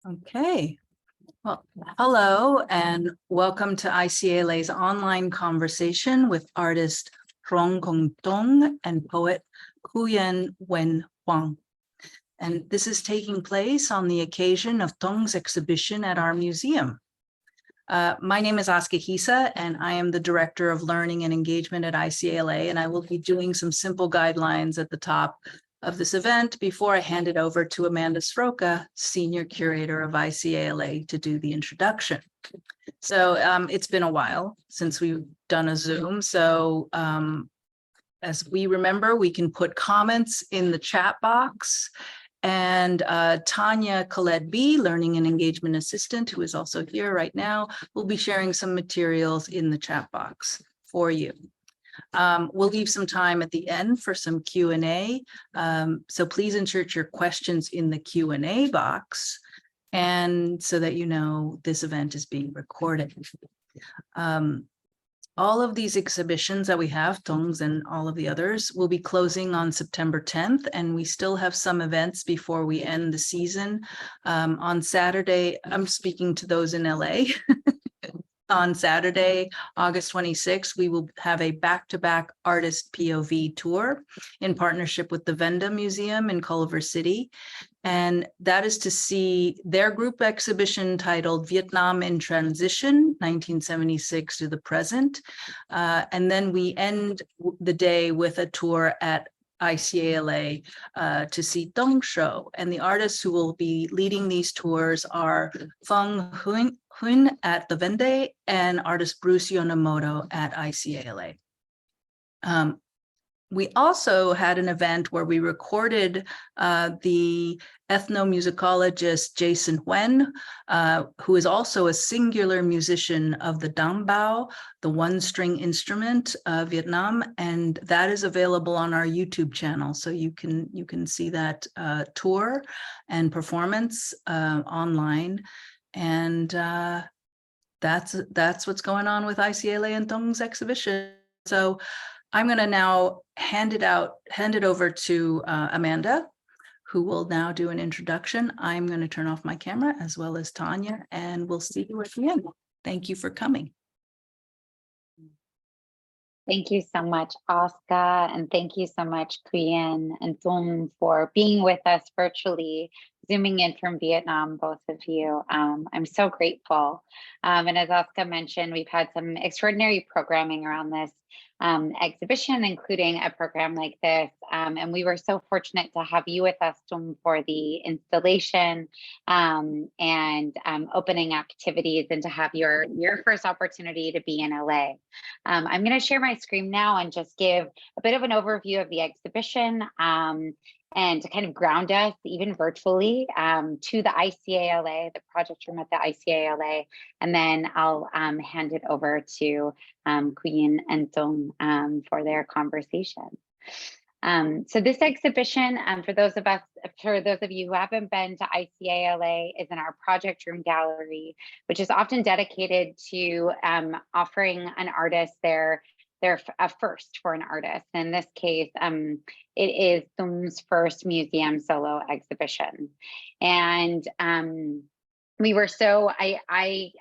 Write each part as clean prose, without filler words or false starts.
Okay, well, hello and welcome to ICALA's online conversation with artist Trương Công Tùng and poet Quyên Nguyễn-Hoàng. And this is taking place on the occasion of Tung's exhibition at our museum. My name is Aska Hisa, and I am the Director of Learning and Engagement at ICALA, and I will be doing some simple guidelines at the top of this event before I hand it over to Amanda Sroka, Senior Curator of ICALA, to do the introduction. So it's been a while since we've done a Zoom. So as we remember, we can put comments in the chat box. And Tanya Khaled-B, Learning and Engagement Assistant, who is also here right now, will be sharing some materials in the chat box for you. We'll leave some time at the end for some Q&A. So please insert your questions in the Q&A box, and so that you know this event is being recorded. All of these exhibitions that we have, Tung's and all of the others, will be closing on September 10th, and we still have some events before we end the season. On Saturday, I'm speaking to those in LA. On Saturday, August 26th, we will have a back-to-back artist POV tour in partnership with the Venda Museum in Culver City. And that is to see their group exhibition titled Vietnam in Transition, 1976 to the present. And then we end the day with a tour at ICALA to see Tung show. And the artists who will be leading these tours are Feng Huynh at the Vende and artist Bruce Yonemoto at ICALA. We also had an event where we recorded the ethnomusicologist Jason Nguyen, who is also a singular musician of the dam bao, the one-string instrument of Vietnam, and that is available on our YouTube channel. So you can see that tour and performance online, and that's what's going on with ICALA and Tung's exhibition. So I'm going to now hand it over to Amanda, who will now do an introduction. I'm going to turn off my camera, as well as Tanya, and we'll see you at the end. Thank you for coming. Thank you so much, Aska, and thank you so much, Quyên and Tung, for being with us virtually, zooming in from Vietnam, both of you. I'm so grateful. And as Aska mentioned, we've had some extraordinary programming around this exhibition, including a program like this. And we were so fortunate to have you with us, Tung, for the installation and opening activities, and to have your first opportunity to be in LA. I'm going to share my screen now and just give a bit of an overview of the exhibition and to kind of ground us, even virtually, to the ICALA, the project room at the ICALA. And then I'll hand it over to Quyên and Tung for their conversation. So this exhibition, for those of you who haven't been to ICALA, is in our project room gallery, which is often dedicated to offering an artist their first for an artist. In this case, it is Tung's first museum solo exhibition. And we were I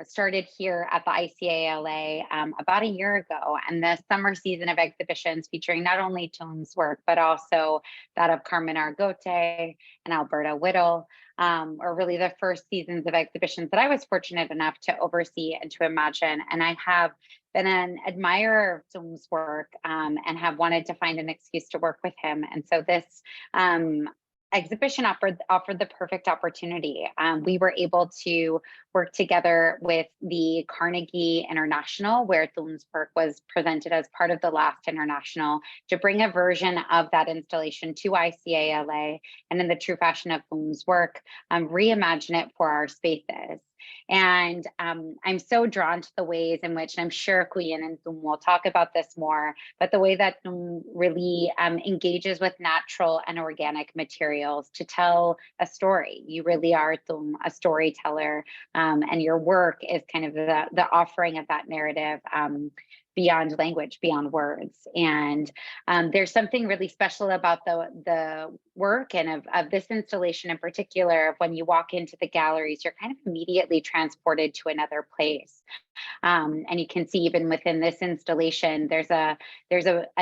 started here at the ICALA about a year ago, and the summer season of exhibitions featuring not only Tung's work, but also that of Carmen Argote and Alberta Whittle, are really the first seasons of exhibitions that I was fortunate enough to oversee and to imagine. And I have been an admirer of Tung's work and have wanted to find an excuse to work with him. And so this exhibition offered the perfect opportunity. We were able to work together with the Carnegie International, where Tung's work was presented as part of the last International, to bring a version of that installation to ICALA, and in the true fashion of Tung's work, reimagine it for our spaces. And I'm so drawn to the ways in which, and I'm sure Quyên and Tung will talk about this more, but the way that Tung really engages with natural and organic materials to tell a story. You really are, Tung, a storyteller, and your work is kind of the offering of that narrative beyond language, beyond words. And there's something really special about the work and of this installation in particular. When you walk into the galleries, you're kind of immediately transported to another place. And you can see even within this installation, there's a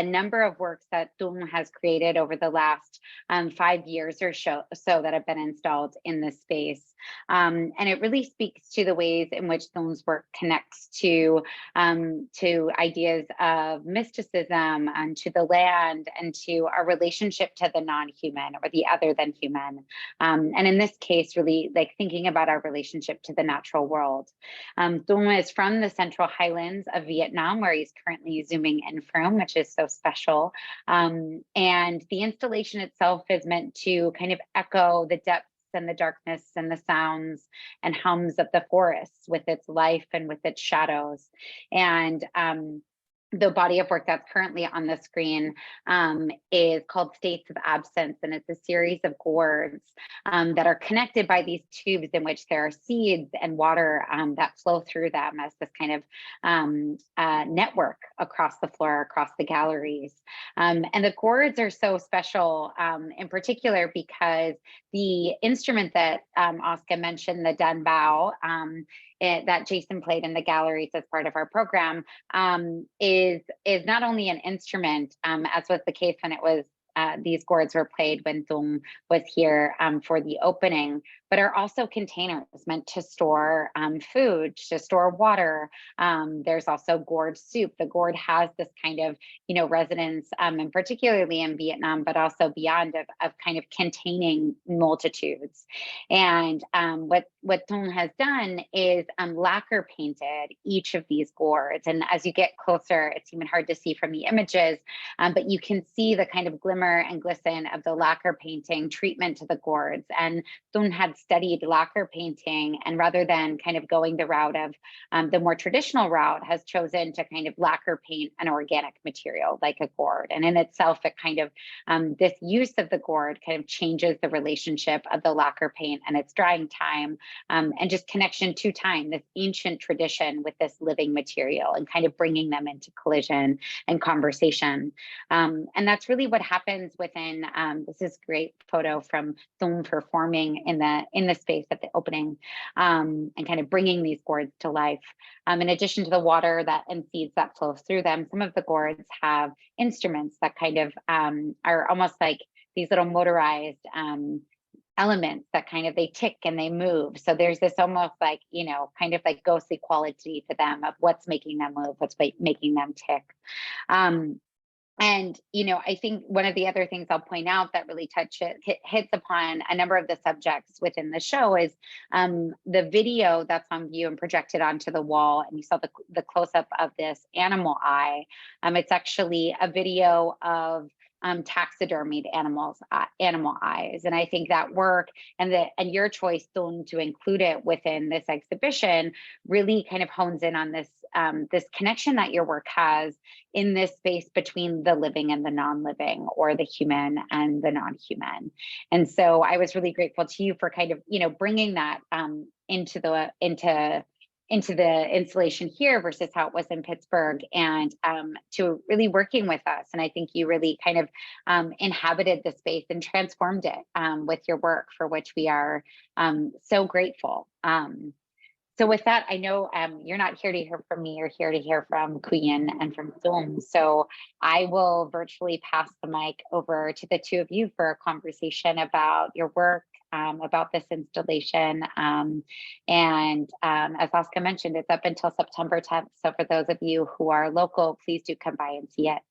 number of works that Tung has created over the last 5 years or so that have been installed in this space. And it really speaks to the ways in which Tung's work connects to ideas of mysticism and to the land and to our relationship to the non-human or the other than human. And in this case, really like thinking about our relationship to the natural world. Tung is from the Central Highlands of Vietnam, where he's currently zooming in from, which is so special. And the installation itself is meant to kind of echo the depths and the darkness and the sounds and hums of the forests with its life and with its shadows. And the body of work that's currently on the screen is called States of Absence, and it's a series of gourds that are connected by these tubes in which there are seeds and water that flow through them as this kind of network across the floor, across the galleries. And the gourds are so special in particular because the instrument that Oscar mentioned, the danbao, that Jason played in the galleries as part of our program, is not only an instrument, as was the case when it was these gourds were played when Tung was here for the opening, but are also containers meant to store food, to store water. There's also gourd soup. The gourd has this kind of, resonance, and particularly in Vietnam, but also beyond of kind of containing multitudes. And what Tung has done is lacquer painted each of these gourds. And as you get closer, it's even hard to see from the images, but you can see the kind of glimmer and glisten of the lacquer painting treatment to the gourds. And Tung had studied lacquer painting, and rather than kind of going the route of the more traditional route, has chosen to kind of lacquer paint an organic material like a gourd. And in itself, it kind of, this use of the gourd kind of changes the relationship of the lacquer paint and its drying time, and just connection to time, this ancient tradition with this living material, and kind of bringing them into collision and conversation. And that's really what happens within, this is a great photo from Tung performing in the space at the opening, and kind of bringing these gourds to life. In addition to the water and seeds that flow through them, some of the gourds have instruments that kind of are almost like these little motorized elements that kind of, they tick and they move. So there's this almost like, kind of like ghostly quality to them of what's making them move, what's making them tick. And, I think one of the other things I'll point out that really hits upon a number of the subjects within the show is the video that's on view and projected onto the wall. And you saw the close-up of this animal eye. It's actually a video of taxidermied animal eyes. And I think that work and your choice, Tung, to include it within this exhibition really kind of hones in on this this connection that your work has in this space between the living and the non-living, or the human and the non-human. And so I was really grateful to you for kind of, bringing that into the installation here versus how it was in Pittsburgh, and to really working with us. And I think you really kind of inhabited the space and transformed it with your work, for which we are so grateful. So with that, I know you're not here to hear from me, you're here to hear from Quyên and from Tung. So I will virtually pass the mic over to the two of you for a conversation about your work, about this installation. And as Oscar mentioned, it's up until September 10th. So for those of you who are local, please do come by and see it.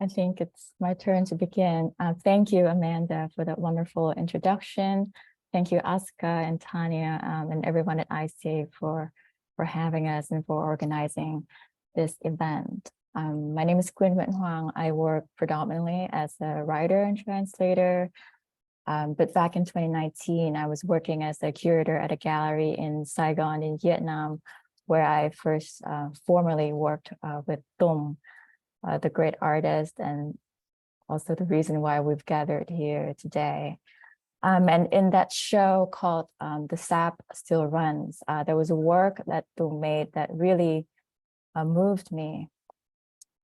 I think it's my turn to begin. Thank you, Amanda, for that wonderful introduction. Thank you, Oscar and Tanya, and everyone at ICA for having us and for organizing this event. My name is Quyên Nguyễn-Hoàng. I work predominantly as a writer and translator, but back in 2019, I was working as a curator at a gallery in Saigon in Vietnam, where I first formally worked with Tung, the great artist and also the reason why we've gathered here today. And in that show called The Sap Still Runs, there was a work that Tung made that really moved me.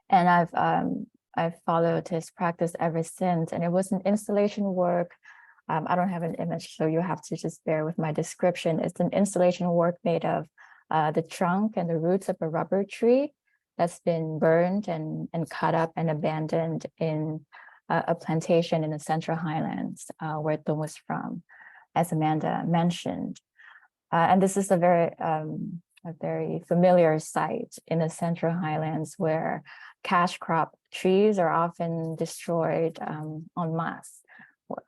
And I've followed his practice ever since. And it was an installation work. I don't have an image, so you have to just bear with my description. It's an installation work made of the trunk and the roots of a rubber tree that's been burned and cut up and abandoned in a plantation in the Central Highlands, where Tung was from, as Amanda mentioned. And this is a very familiar site in the Central Highlands where cash crop trees are often destroyed en masse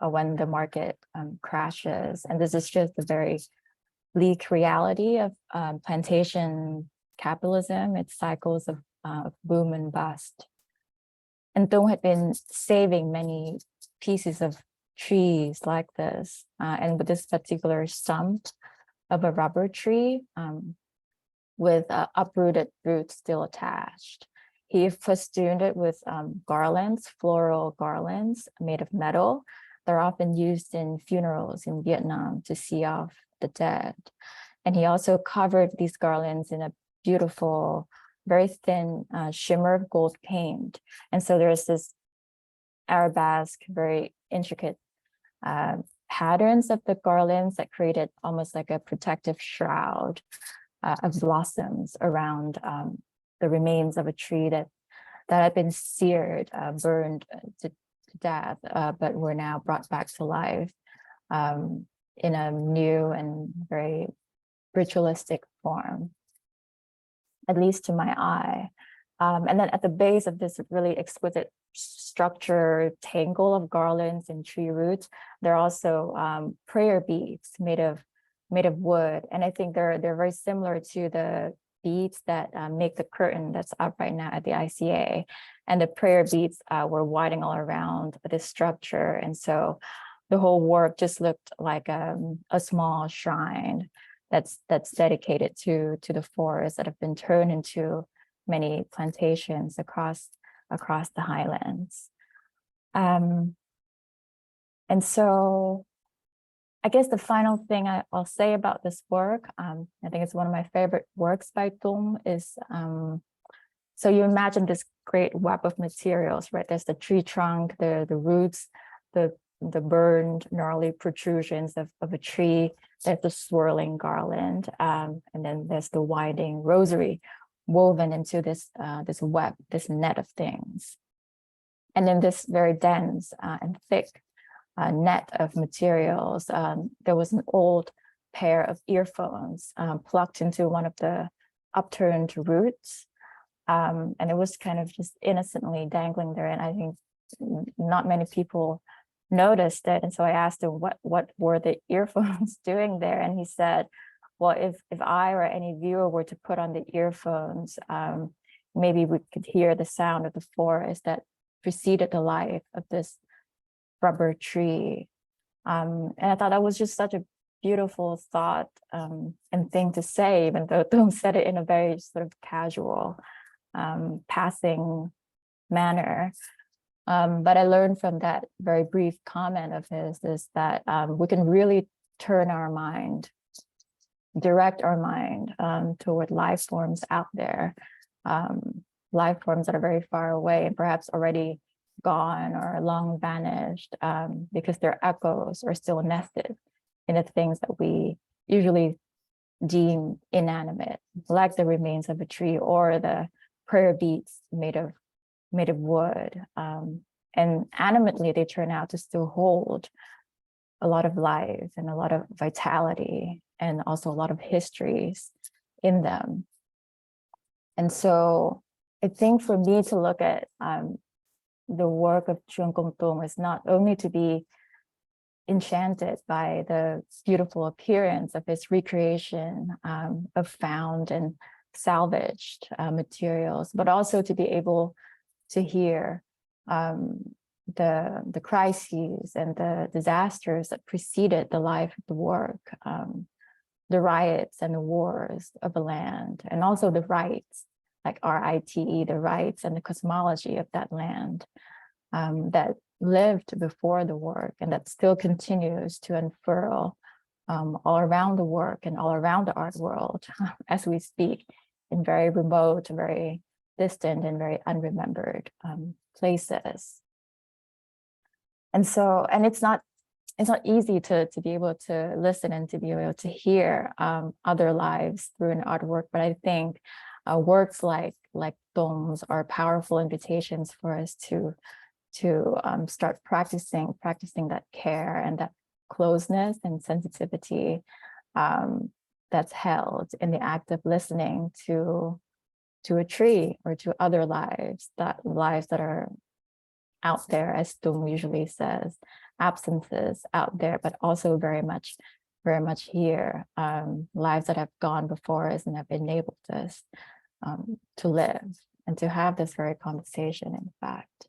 when the market crashes. And this is just a very bleak reality of plantation capitalism. It's cycles of boom and bust. And Tung had been saving many pieces of trees like this, and with this particular stump of a rubber tree with uprooted roots still attached. He festooned it with garlands, floral garlands made of metal. They're often used in funerals in Vietnam to see off the dead. And he also covered these garlands in a beautiful, very thin shimmer of gold paint. And so there's this arabesque, very intricate patterns of the garlands that created almost like a protective shroud of blossoms around the remains of a tree that had been seared, burned to death, but were now brought back to life in a new and very ritualistic form, at least to my eye. And then at the base of this really exquisite structure, tangle of garlands and tree roots, there are also prayer beads made of wood. And I think they're very similar to the beads that make the curtain that's up right now at the ICA. And the prayer beads were winding all around this structure. And so the whole work just looked like a small shrine that's dedicated to the forests that have been turned into many plantations across the highlands. And so I guess the final thing I'll say about this work, I think it's one of my favorite works by Tung, is so you imagine this great web of materials, right? There's the tree trunk, the roots, the burned gnarly protrusions of a tree, there's the swirling garland, and then there's the winding rosary woven into this web, this net of things. And then this very dense and thick net of materials, there was an old pair of earphones plucked into one of the upturned roots. And it was kind of just innocently dangling there. And I think not many people noticed it. And so I asked him, what were the earphones doing there? And he said, well, if I or any viewer were to put on the earphones, maybe we could hear the sound of the forest that preceded the life of this rubber tree. And I thought that was just such a beautiful thought and thing to say, even though Tung said it in a very sort of casual, passing manner. But I learned from that very brief comment of his is that we can really turn our mind, direct our mind toward life forms out there, life forms that are very far away and perhaps already gone or long vanished, because their echoes are still nested in the things that we usually deem inanimate, like the remains of a tree or the prayer beads made of wood. And animately, they turn out to still hold a lot of life and a lot of vitality and also a lot of histories in them. And so I think for me to look at the work of Trương Công Tùng is not only to be enchanted by the beautiful appearance of his recreation of found and salvaged materials, but also to be able to hear the crises and the disasters that preceded the life of the work, the riots and the wars of the land, and also the rights, like RITE, the rights and the cosmology of that land. that lived before the work and that still continues to unfurl all around the work and all around the art world as we speak, in very remote, very distant, and very unremembered places. And so, and it's not easy to be able to listen and to be able to hear other lives through an artwork, but I think works like Tong's are powerful invitations for us to start practicing that care and that closeness and sensitivity that's held in the act of listening to a tree or to other lives that are out there, as Tung usually says, absences out there, but also very much here, lives that have gone before us and have enabled us to live and to have this very conversation, in fact.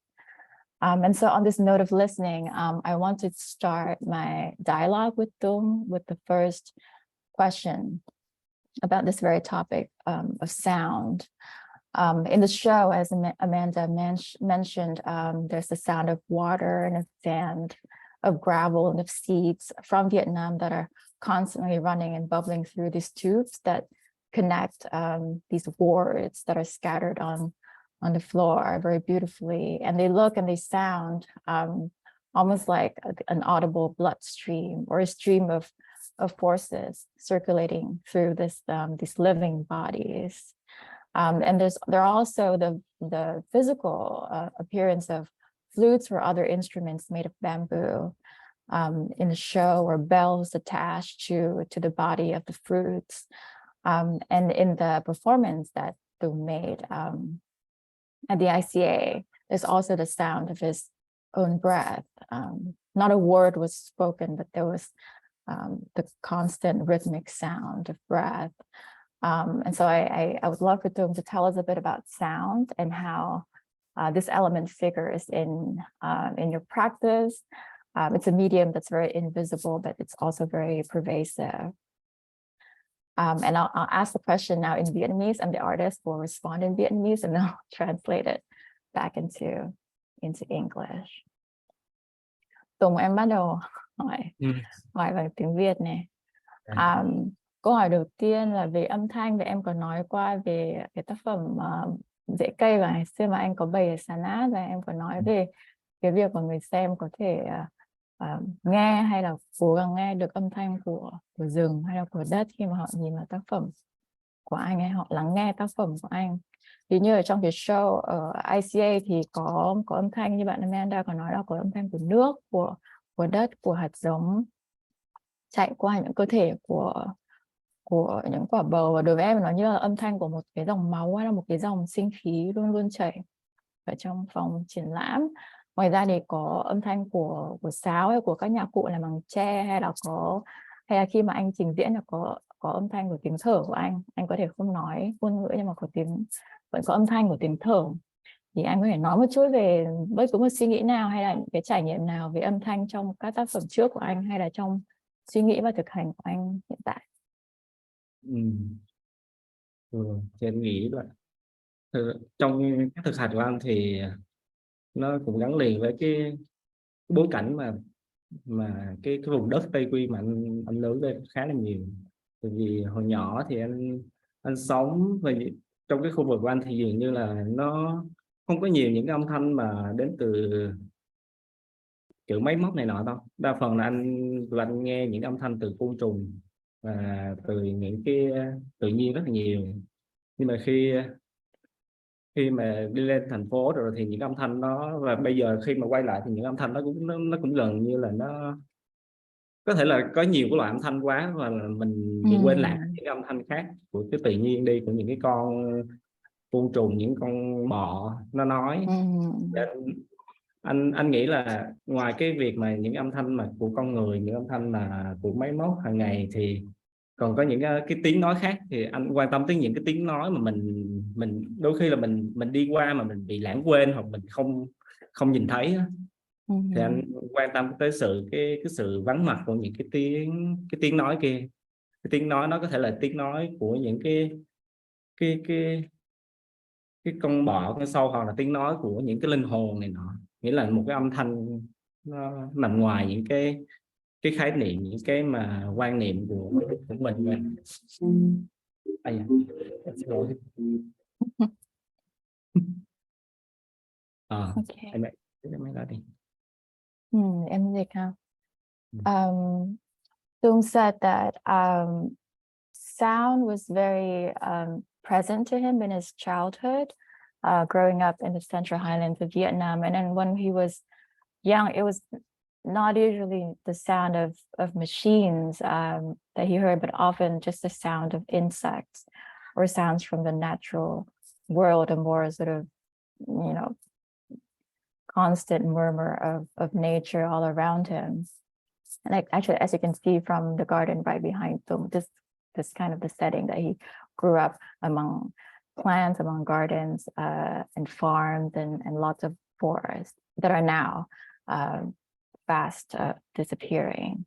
And so on this note of listening, I want to start my dialogue with Tung with the first question about this very topic of sound. In the show, as Amanda mentioned, there's the sound of water and of sand, of gravel and of seeds from Vietnam that are constantly running and bubbling through these tubes that connect these wards that are scattered on the floor very beautifully. And they look and they sound almost like an audible bloodstream or a stream of forces circulating through these living bodies. And there are also the physical appearance of flutes or other instruments made of bamboo in the show, or bells attached to the body of the fruits. And in the performance that Tung made at the ICA, there's also the sound of his own breath. Not a word was spoken, but there was the constant rhythmic sound of breath. And so I would love for Tung to tell us a bit about sound and how this element figures in your practice. It's a medium that's very invisible, but it's also very pervasive. And I'll ask the question now in Vietnamese, and the artist will respond in Vietnamese, and I'll translate it back into English. Tùng, em bắt đầu hỏi bằng tiếng Việt này. Câu hỏi đầu tiên là về âm thanh, và em có nói qua về cái tác phẩm Rễ cây và ngày xưa mà anh có bày ở Sàn Art, và em có nói về cái việc mà người xem có thể nghe hay là cố gắng nghe được âm thanh của rừng hay là của đất khi mà họ nhìn vào tác phẩm của anh, hay họ lắng nghe tác phẩm của anh. Thì như ở trong cái show ở ICA thì có âm thanh, như bạn Amanda có nói, là có âm thanh của nước, của đất, của hạt giống chạy qua những cơ thể của những quả bầu. Và đối với em nó như là âm thanh của một cái dòng máu hay là một cái dòng sinh khí luôn luôn chảy ở trong phòng triển lãm. Ngoài ra thì có âm thanh của sáo hay của các nhạc cụ làm bằng tre, hay là khi mà anh trình diễn là có âm thanh của tiếng thở của anh có thể không nói ngôn ngữ nhưng mà vẫn có âm thanh của tiếng thở. Thì anh có thể nói một chút về bất cứ một suy nghĩ nào hay là cái trải nghiệm nào về âm thanh trong các tác phẩm trước của anh, hay là trong suy nghĩ và thực hành của anh hiện tại. Thì em nghĩ là trong các thực hành của anh thì nó cũng gắn liền với cái bối cảnh mà cái vùng đất Tây Quy mà anh lớn lên khá là nhiều. Bởi vì hồi nhỏ thì anh sống về trong cái khu vực của anh thì dường như là nó không có nhiều những cái âm thanh mà đến từ kiểu máy móc này nọ đâu. Đa phần là anh nghe những âm thanh từ côn trùng và từ những cái tự nhiên rất là nhiều. Nhưng mà khi mà đi lên thành phố rồi thì những âm thanh đó, và bây giờ khi mà quay lại thì những âm thanh đó cũng gần như là nó có thể là có nhiều cái loại âm thanh quá, và mình bị quên lãng những âm thanh khác của cái tự nhiên đi, của những cái con côn trùng, những con bọ nó nói. Anh nghĩ là ngoài cái việc mà những âm thanh mà của con người, những âm thanh mà của máy móc hàng ngày, thì còn có những cái tiếng nói khác. Thì anh quan tâm tới những cái tiếng nói mà mình đôi khi là mình đi qua mà mình bị lãng quên, hoặc mình không nhìn thấy. Thì anh quan tâm tới cái sự vắng mặt của những cái tiếng nói kia. Cái tiếng nói nó có thể là tiếng nói của những cái con bọ, con sâu, hoặc là tiếng nói của những cái linh hồn này nọ. nghĩa là một cái âm thanh nó nằm ngoài những cái khái niệm, những cái mà quan niệm của mình. Xin lỗi. Okay. Em nói đi. Em dịch ha. Tung said that sound was very present to him in his childhood, growing up in the Central Highlands of Vietnam. And then when he was young, it was not usually the sound of machines that he heard, but often just the sound of insects or sounds from the natural world, a more sort of, you know, constant murmur of nature all around him. And like, actually, as you can see from the garden right behind them, this kind of the setting that he grew up among plants, among gardens and farms and lots of forests that are now fast disappearing.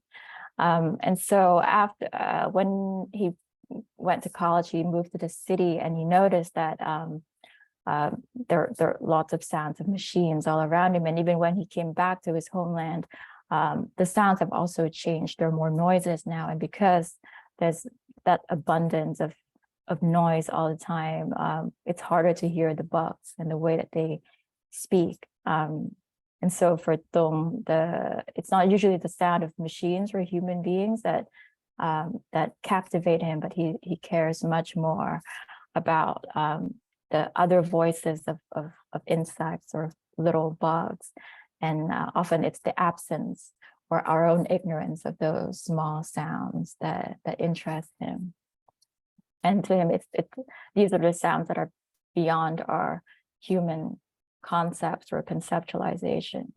And so after when he went to college, he moved to the city and he noticed that there are lots of sounds of machines all around him. And even when he came back to his homeland, the sounds have also changed. There are more noises now. And because there's that abundance of noise all the time, it's harder to hear the bugs and the way that they speak. And so for Tung, it's not usually the sound of machines or human beings that captivate him, but he cares much more about the other voices of insects or little bugs. And often it's the absence or our own ignorance of those small sounds that interest him. And to him, these are the sounds that are beyond our human concepts or conceptualizations.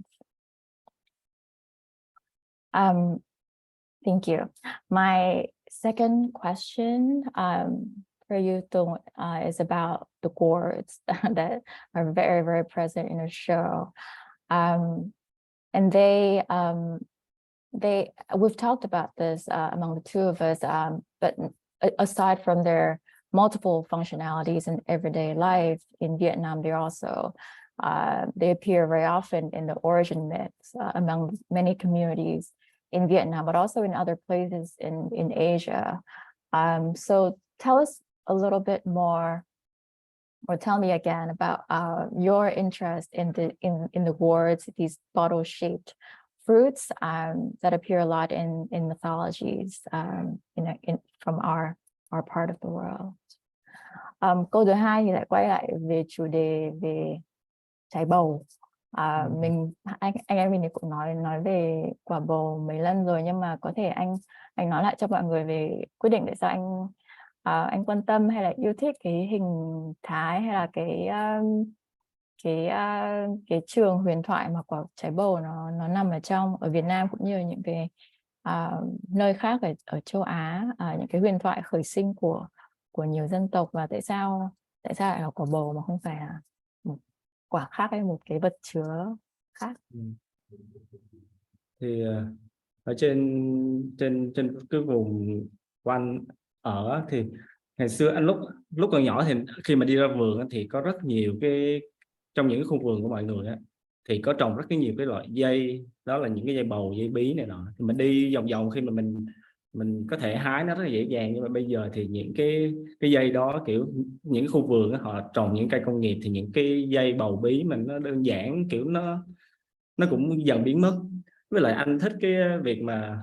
Thank you. My second question for you, Tung, is about the gourds that are very, very present in the show. And we've talked about this among the two of us, but aside from their multiple functionalities in everyday life in Vietnam, they also they appear very often in the origin myths among many communities in Vietnam, but also in other places in Asia. So tell us a little bit more, or tell me again about your interest in the gourds, these bottle-shaped fruits that appear a lot in mythologies from our part of the world. Câu thứ hai thì lại quay lại về chủ đề về trái bầu. Anh em mình thì cũng nói về quả bầu mấy lần rồi, nhưng mà có thể anh nói lại cho mọi người về quyết định tại sao anh quan tâm hay là yêu thích cái hình thái hay là cái trường huyền thoại mà quả trái bầu nó nằm ở Việt Nam cũng như những cái nơi khác ở châu Á, những cái huyền thoại khởi sinh của nhiều dân tộc, và tại sao lại là quả bầu mà không phải là một quả khác hay một cái vật chứa khác. Thì ở trên cái vùng của anh ở thì ngày xưa anh lúc còn nhỏ thì khi mà đi ra vườn thì có rất nhiều cái, trong những cái khu vườn của mọi người thì có trồng rất nhiều cái loại dây, đó là những cái dây bầu, dây bí này nọ, thì mình đi vòng vòng khi mà mình có thể hái nó rất là dễ dàng. Nhưng mà bây giờ thì những cái dây đó, kiểu những cái khu vườn họ trồng những cây công nghiệp, thì những cái dây bầu bí mình nó đơn giản, kiểu nó cũng dần biến mất. Với lại anh thích cái việc mà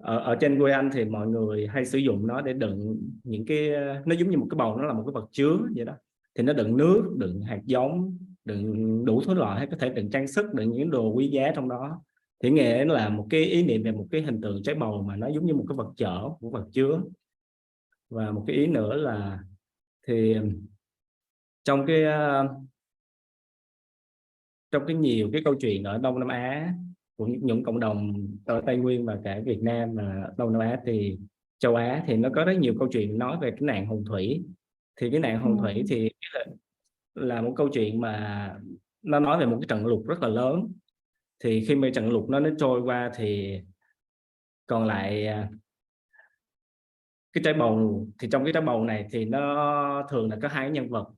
ở trên quê anh thì mọi người hay sử dụng nó để đựng những cái, nó giống như một cái bầu, nó là một cái vật chứa vậy đó, thì nó đựng nước, đựng hạt giống, đựng đủ thứ loại, hay có thể đựng trang sức, đựng những đồ quý giá trong đó. Thì nghệ là một cái ý niệm về một cái hình tượng trái bầu mà nó giống như một cái vật chở, một vật chứa. Và một cái ý nữa là thì trong cái nhiều cái câu chuyện ở Đông Nam Á của những cộng đồng ở Tây Nguyên và cả Việt Nam và Đông Nam Á, thì châu Á, thì nó có rất nhiều câu chuyện nói về cái nạn hồng thủy. Thì cái nạn hồng thủy thì là một câu chuyện mà nó nói về một cái trận lụt rất là lớn. Thì khi mà trận lụt nó trôi qua thì còn lại cái trái bầu. Thì trong cái trái bầu này thì nó thường là có hai nhân vật.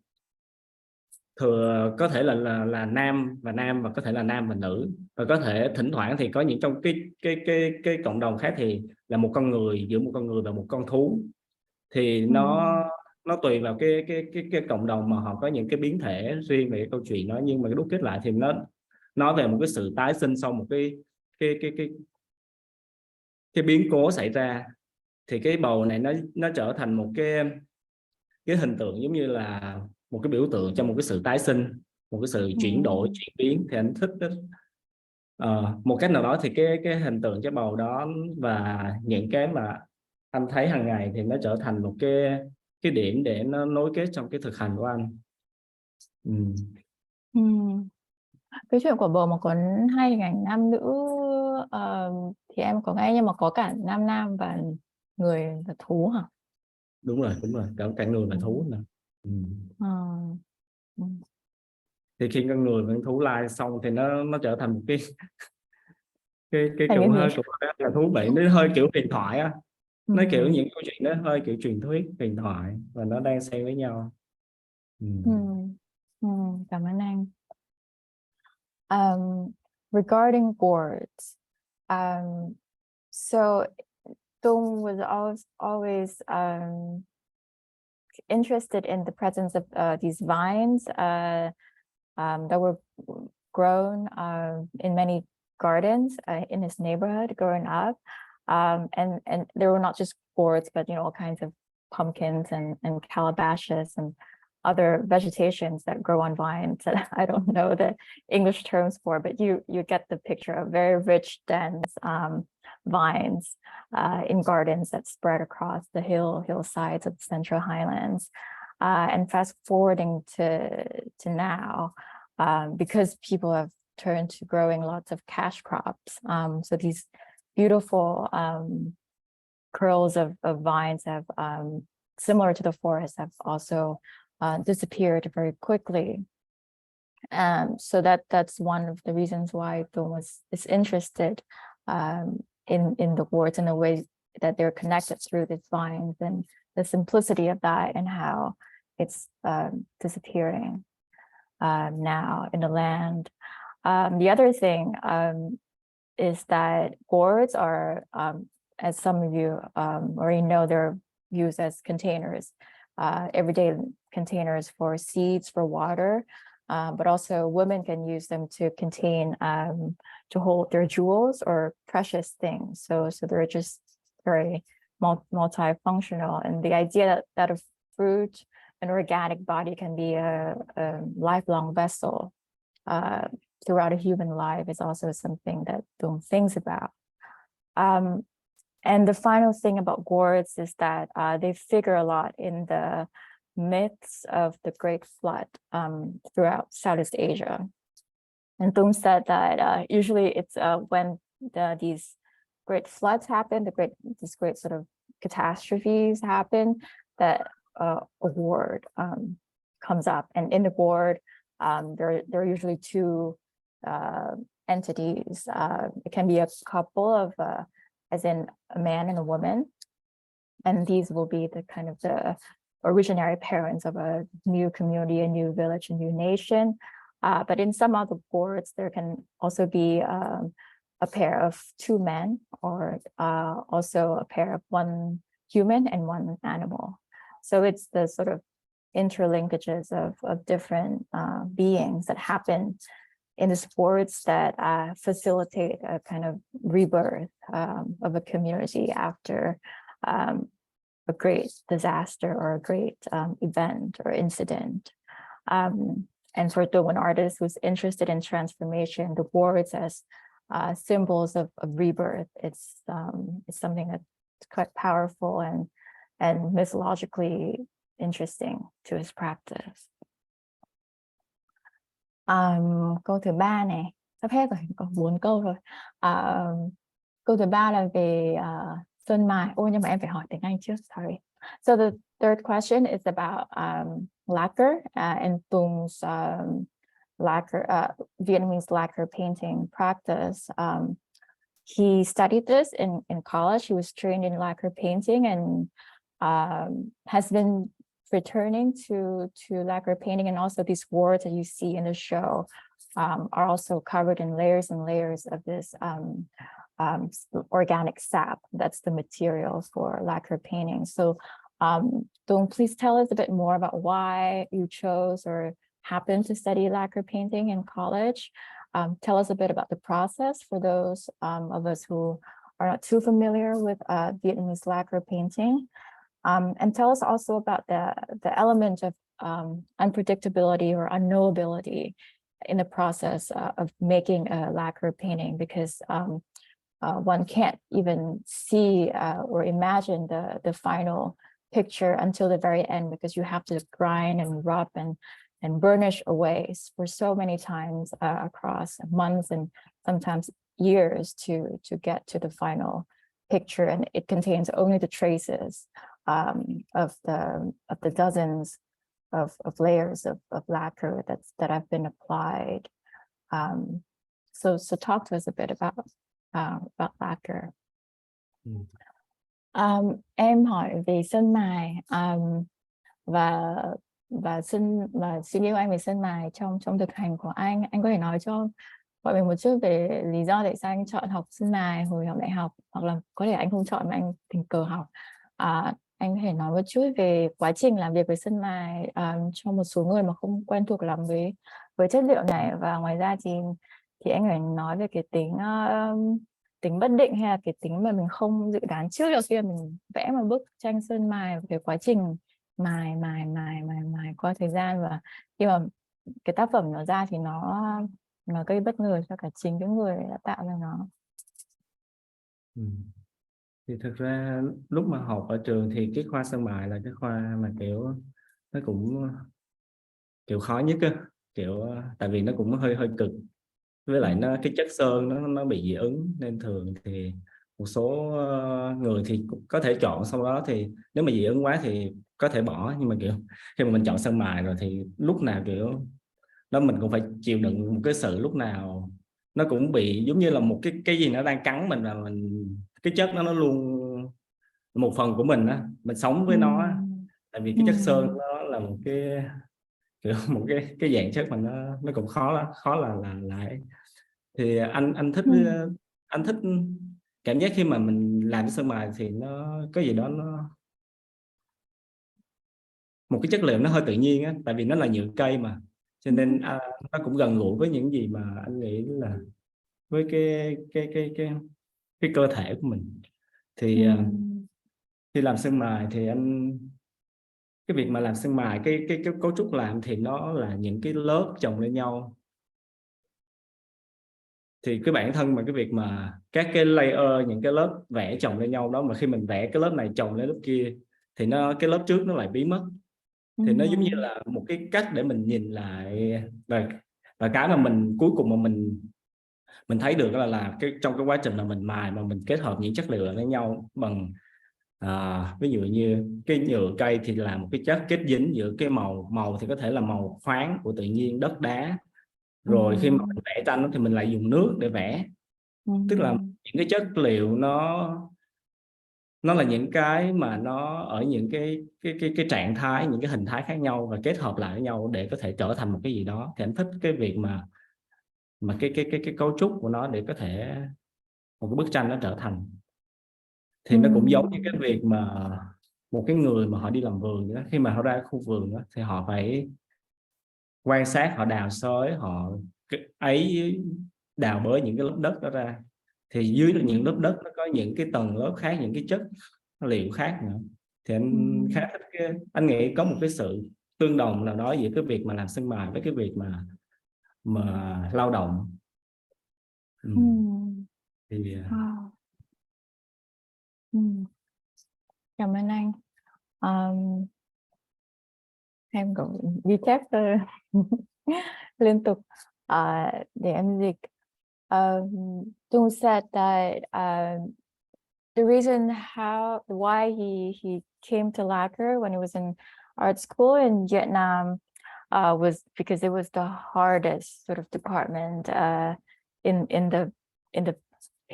thừa có thể là nam và có thể là nam và nữ, và có thể thỉnh thoảng thì có những trong cái cộng đồng khác thì là một con người, giữa một con người và một con thú, thì nó tùy vào cái cộng đồng mà họ có những cái biến thể riêng về cái câu chuyện đó. Nhưng mà đúc kết lại thì nó nói về một cái sự tái sinh sau một cái biến cố xảy ra, thì cái bầu này nó trở thành một cái hình tượng giống như là một cái biểu tượng cho một cái sự tái sinh, một cái sự chuyển đổi, chuyển biến. Thì anh thích đó. Một cách nào đó thì cái hình tượng trái bầu đó và những cái mà anh thấy hàng ngày thì nó trở thành một cái điểm để nó nối kết trong cái thực hành của anh. Cái chuyện của bầu mà có hai hình ảnh nam nữ thì em có nghe, nhưng mà có cả nam và người và thú hả? Đúng rồi, cả người và thú nè. Thì khi con người và con thú lai xong thì nó trở thành một cái cũng hơi là thú vị, nó hơi kiểu huyền thoại á. Nó kiểu những câu chuyện đó hơi kiểu truyền thuyết huyền thoại và nó đang xen với nhau. Cảm ơn anh. Regarding gourds, so Tung was always interested in the presence of these vines that were grown in many gardens in his neighborhood growing up, and there were not just gourds, but all kinds of pumpkins and calabashes and other vegetations that grow on vines that I don't know the English terms for, but you get the picture of very rich, dense vines in gardens that spread across the hillsides of the Central Highlands. And fast forwarding to now, because people have turned to growing lots of cash crops, so these beautiful curls of vines have, similar to the forest, have also disappeared very quickly. So that's one of the reasons why Tung is interested in the gourds, in the way that they're connected through these vines, and the simplicity of that, and how it's disappearing now in the land. The other thing is that gourds are, as some of you already know, they're used as containers, everyday containers for seeds, for water, but also women can use them to contain, to hold their jewels or precious things. So they're just very multifunctional. And the idea that a fruit, an organic body, can be a lifelong vessel throughout a human life is also something that Tung thinks about. And the final thing about gourds is that they figure a lot in the myths of the Great Flood throughout Southeast Asia. And Tung said that usually it's when these great floods happen, these great sort of catastrophes happen, that a gourd comes up. And in the gourd, there are usually two entities. It can be a couple of, as in a man and a woman. And these will be the kind of the originary parents of a new community, a new village, a new nation. But in some other gourds, there can also be a pair of two men, or also a pair of one human and one animal. So it's the sort of interlinkages of different beings that happen in the sports that facilitate a kind of rebirth of a community after a great disaster or a great event or incident. And for an artist who's interested in transformation, the gourds as symbols of rebirth, it's something that's quite powerful and mythologically interesting to his practice. Câu thứ ba này, sắp hết rồi, còn 4 câu rồi. Câu thứ ba là về Xuân Mai. Ôi, nhưng mà em phải hỏi tiếng Anh trước, sorry. So the third question is about lacquer and Tung's lacquer, Vietnamese lacquer painting practice. He studied this in college. He was trained in lacquer painting and has been returning to lacquer painting, and also these words that you see in the show are also covered in layers and layers of this organic sap. That's the material for lacquer painting. So Tùng, please tell us a bit more about why you chose or happened to study lacquer painting in college. Tell us a bit about the process for those of us who are not too familiar with Vietnamese lacquer painting. And tell us also about the element of unpredictability or unknowability in the process of making a lacquer painting, because one can't even see or imagine the final picture until the very end, because you have to grind and rub and burnish away for so many times across months and sometimes years to get to the final picture. And it contains only the traces of the dozens of layers of lacquer that have been applied. So talk to us a bit about lacquer. Em hỏi về sơn mài và suy nghĩ của anh về sơn mài trong thực hành của anh có thể nói cho mọi người một chút về lý do tại sao anh chọn học sơn mài hồi học đại học, hoặc là có thể anh không chọn mà anh tình cờ học. Anh có thể nói một chút về quá trình làm việc với sơn mài cho một số người mà không quen thuộc lắm với chất liệu này, và ngoài ra thì anh có thể nói về cái tính bất định hay là cái tính mà mình không dự đoán trước được khi mà mình vẽ một bức tranh sơn mài, về quá trình mài qua thời gian, và khi mà cái tác phẩm nó ra thì nó gây bất ngờ cho cả chính cái người đã tạo ra nó. Thì thực ra lúc mà học ở trường thì cái khoa sơn mài là cái khoa mà kiểu nó cũng kiểu khó nhất á, kiểu tại vì nó cũng hơi cực, với lại cái chất sơn nó bị dị ứng, nên thường thì một số người thì có thể chọn, sau đó thì nếu mà dị ứng quá thì có thể bỏ. Nhưng mà kiểu khi mà mình chọn sơn mài rồi thì lúc nào kiểu đó mình cũng phải chịu đựng một cái sự lúc nào nó cũng bị giống như là một cái gì nó đang cắn mình, và mình cái chất nó luôn một phần của mình á, mình sống với nó á. Tại vì cái chất sơn nó là một cái kiểu một cái dạng chất mà nó cũng khó là lại. Thì anh thích cảm giác khi mà mình làm sơn mài thì nó có gì đó, nó một cái chất liệu nó hơi tự nhiên á, tại vì nó là nhựa cây mà, cho nên nó cũng gần gũi với những gì mà anh nghĩ là với cái cơ thể của mình. Thì khi làm sơn mài thì cái việc mà làm sơn mài, cái cấu trúc làm thì nó là những cái lớp chồng lên nhau. Thì cái bản thân mà cái việc mà các cái layer, những cái lớp vẽ chồng lên nhau đó, mà khi mình vẽ cái lớp này chồng lên lớp kia thì cái lớp trước nó lại biến mất. Thì nó giống như là một cái cách để mình nhìn lại, và cái mà mình cuối cùng mà mình thấy được là trong cái quá trình mà mình mài, mà mình kết hợp những chất liệu lại với nhau bằng ví dụ như cái nhựa cây thì là một cái chất kết dính giữa cái màu thì có thể là màu khoáng của tự nhiên, đất đá. Rồi khi mà mình vẽ tranh thì mình lại dùng nước để vẽ. Tức là những cái chất liệu nó là những cái mà nó ở những cái trạng thái, những cái hình thái khác nhau, và kết hợp lại với nhau để có thể trở thành một cái gì đó. Thì anh thích cái việc mà cái cấu trúc của nó để có thể một cái bức tranh nó trở thành. Thì nó cũng giống như cái việc mà một cái người mà họ đi làm vườn đó, khi mà họ ra khu vườn đó, thì họ phải quan sát, họ đào xới, họ đào bới những cái lớp đất đó ra. Thì dưới những lớp đất nó có những cái tầng lớp khác, những cái chất liệu khác nữa. Thì anh khá thích anh nghĩ có một cái sự tương đồng nào đó giữa cái việc mà làm sơn mài với cái việc mà lao động. Thì Cảm ơn anh. Em cũng ghi chép liên tục để em dịch. Tùng said that the reason why he came to lacquer when he was in art school in Vietnam was because it was the hardest sort of department in the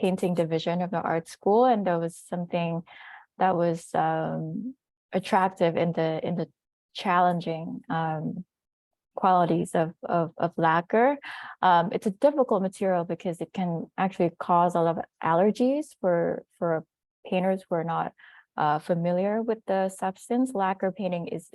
painting division of the art school, and there was something that was attractive in the challenging qualities of lacquer. It's a difficult material because it can actually cause a lot of allergies for painters who are not familiar with the substance. Lacquer painting is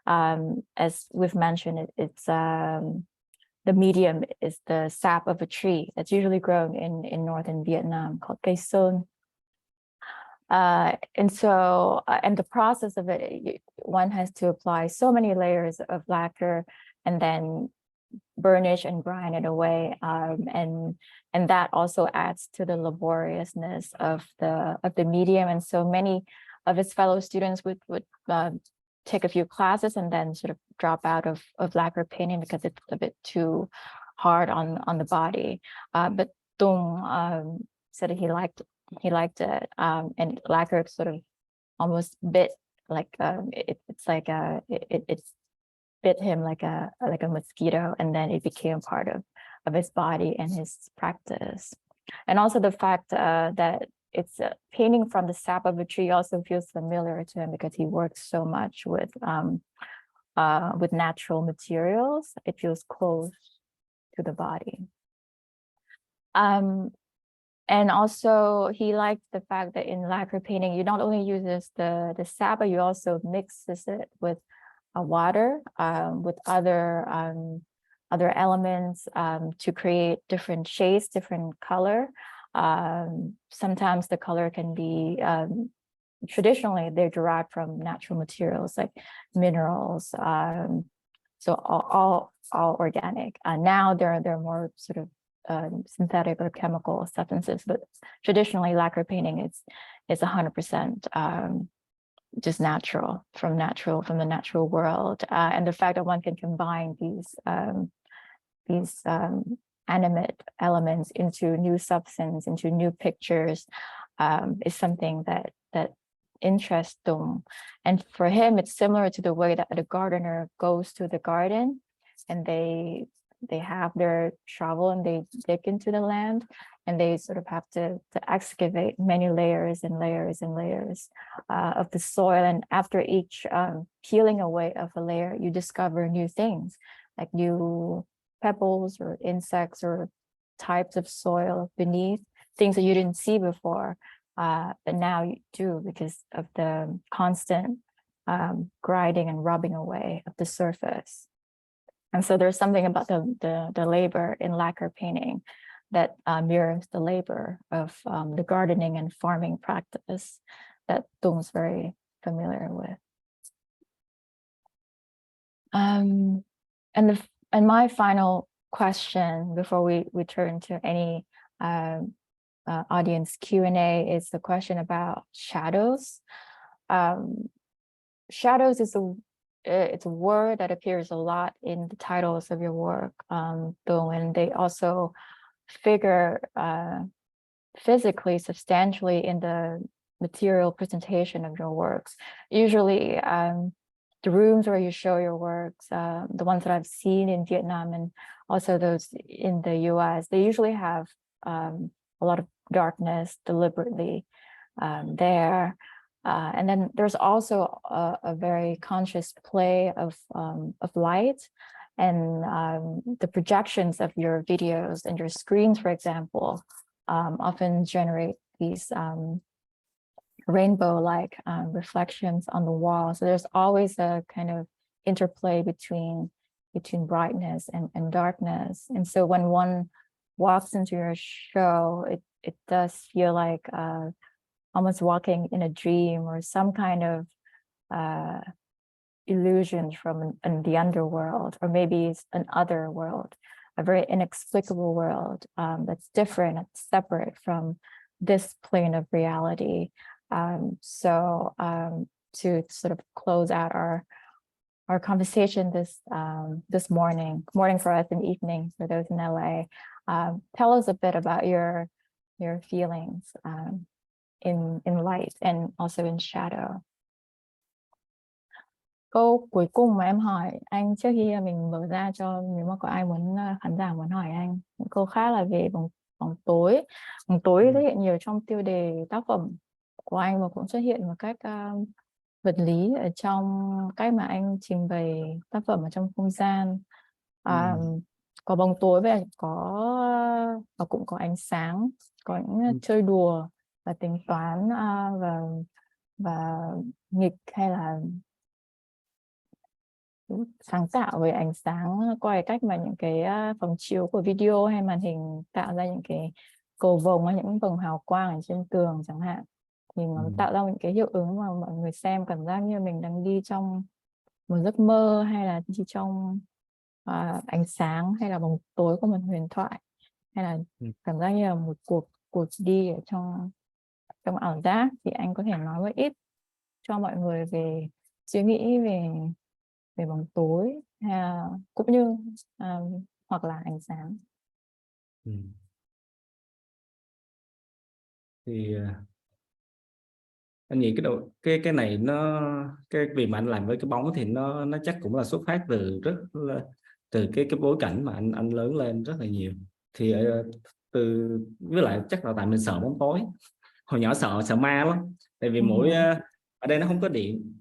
as we've mentioned, it's the medium is the sap of a tree that's usually grown in northern Vietnam called cây sơn. And so, and the process of it, one has to apply so many layers of lacquer and then burnish and grind it away, and that also adds to the laboriousness of the medium. And so many of his fellow students would take a few classes and then sort of drop out of lacquer painting because it's a bit too hard on the body. But Tung said he liked it, and lacquer sort of almost bit like it's like it bit him like a mosquito, and then it became part of his body and his practice. And also the fact that it's painting from the sap of a tree also feels familiar to him because he works so much with natural materials. It feels close to the body. And also he liked the fact that in lacquer painting, you not only uses the sap, but you also mixes it with water, with other elements to create different shades, different color. Sometimes the color can be, traditionally they're derived from natural materials like minerals, so all organic. Now they're more sort of synthetic or chemical substances, but traditionally lacquer painting is 100% just natural from the natural world, and the fact that one can combine these animate elements into new substance, into new pictures, is something that interests Tung. And for him, it's similar to the way that the gardener goes to the garden and they have their shovel and they dig into the land and they sort of have to excavate many layers and layers and layers of the soil. And after each peeling away of a layer, you discover new things, like new pebbles or insects or types of soil beneath, things that you didn't see before, but now you do because of the constant grinding and rubbing away of the surface. And so there's something about the labor in lacquer painting that mirrors the labor of the gardening and farming practice that Tung's very familiar with. And my final question before we turn to any audience Q&A is the question about shadows. Shadows is it's a word that appears a lot in the titles of your work, Tung, and they also figure physically substantially in the material presentation of your works. Usually the rooms where you show your works, the ones that I've seen in Vietnam and also those in the US, they usually have a lot of darkness deliberately there. And then there's also a very conscious play of light, and the projections of your videos and your screens, for example, often generate these rainbow-like reflections on the wall. So there's always a kind of interplay between brightness and darkness. And so when one walks into your show, it does feel like almost walking in a dream or some kind of illusions from the underworld, or maybe it's an other world, a very inexplicable world that's different, it's separate from this plane of reality. So to sort of close out our conversation this morning for us and evening for those in LA, tell us a bit about your feelings in light and also in shadow. Câu cuối cùng mà em hỏi anh trước khi mình mở ra cho nếu mà có ai khán giả muốn hỏi anh, câu khác là về bóng tối. Bóng tối xuất hiện nhiều trong tiêu đề tác phẩm của anh và cũng xuất hiện một cách vật lý ở trong cách mà anh trình bày tác phẩm ở trong không gian. Có bóng tối và cũng có ánh sáng, có những chơi đùa và tính toán và nghịch hay là sáng tạo về ánh sáng qua cái cách mà những cái phóng chiếu của video hay màn hình tạo ra những cái cầu vồng hay những vầng hào quang ở trên tường chẳng hạn, thì nó tạo ra những cái hiệu ứng mà mọi người xem cảm giác như mình đang đi trong một giấc mơ hay là đi trong ánh sáng hay là bóng tối của một huyền thoại, hay là cảm giác như là một cuộc đi ở trong ảo giác. Thì anh có thể nói một ít cho mọi người về suy nghĩ về bóng tối cũng như hoặc là ánh sáng. Thì anh nghĩ cái này cái việc mà anh làm với cái bóng thì nó chắc cũng là xuất phát từ cái bối cảnh mà anh lớn lên rất là nhiều. Thì với lại chắc là tại mình sợ bóng tối, hồi nhỏ sợ ma lắm, tại vì ở đây nó không có điện.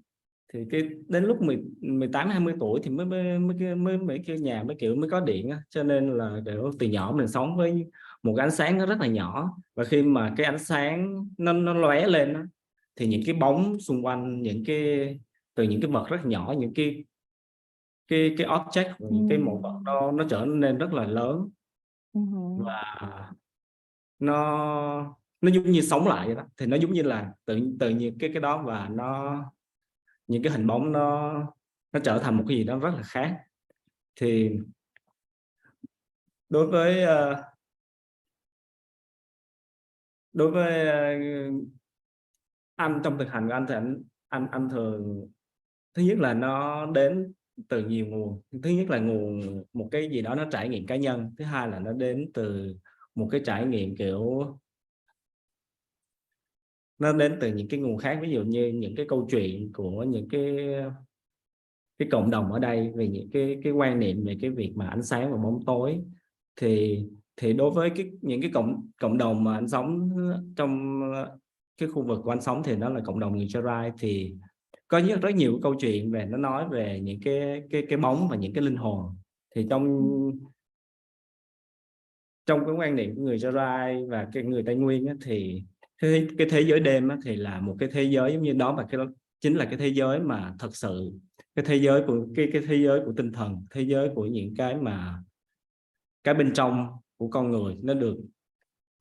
Thì đến lúc 18-20 tuổi thì mới cái nhà mới có điện á. Cho nên là từ nhỏ mình sống với một cái ánh sáng nó rất là nhỏ, và khi mà cái ánh sáng nó lóe lên đó, thì những cái bóng xung quanh, từ những cái vật rất nhỏ, những cái object, những cái mẫu vật nó trở nên rất là lớn, và nó giống như sống lại vậy đó. Thì nó giống như là tự nhiên cái đó, và những cái hình bóng nó trở thành một cái gì đó rất là khác. Thì đối với anh, trong thực hành của anh thì anh thường, thứ nhất là nó đến từ nhiều nguồn. Thứ nhất là một cái gì đó nó trải nghiệm cá nhân. Thứ hai là nó đến từ một cái trải nghiệm nó đến từ những cái nguồn khác, ví dụ như những cái câu chuyện của những cái cộng đồng ở đây, về những cái quan niệm về cái việc mà ánh sáng và bóng tối. Thì đối với những cái cộng đồng mà anh sống trong cái khu vực của anh sống, thì nó là cộng đồng người Chai, thì có rất nhiều câu chuyện nó nói về những cái bóng và những cái linh hồn. Thì trong cái quan niệm của người Chai và cái người Tây Nguyên á, thì cái thế giới đêm á, thì là một cái thế giới giống như đó, và cái đó chính là cái thế giới mà thật sự, cái thế giới của cái thế giới của tinh thần, thế giới của những cái bên trong của con người nó được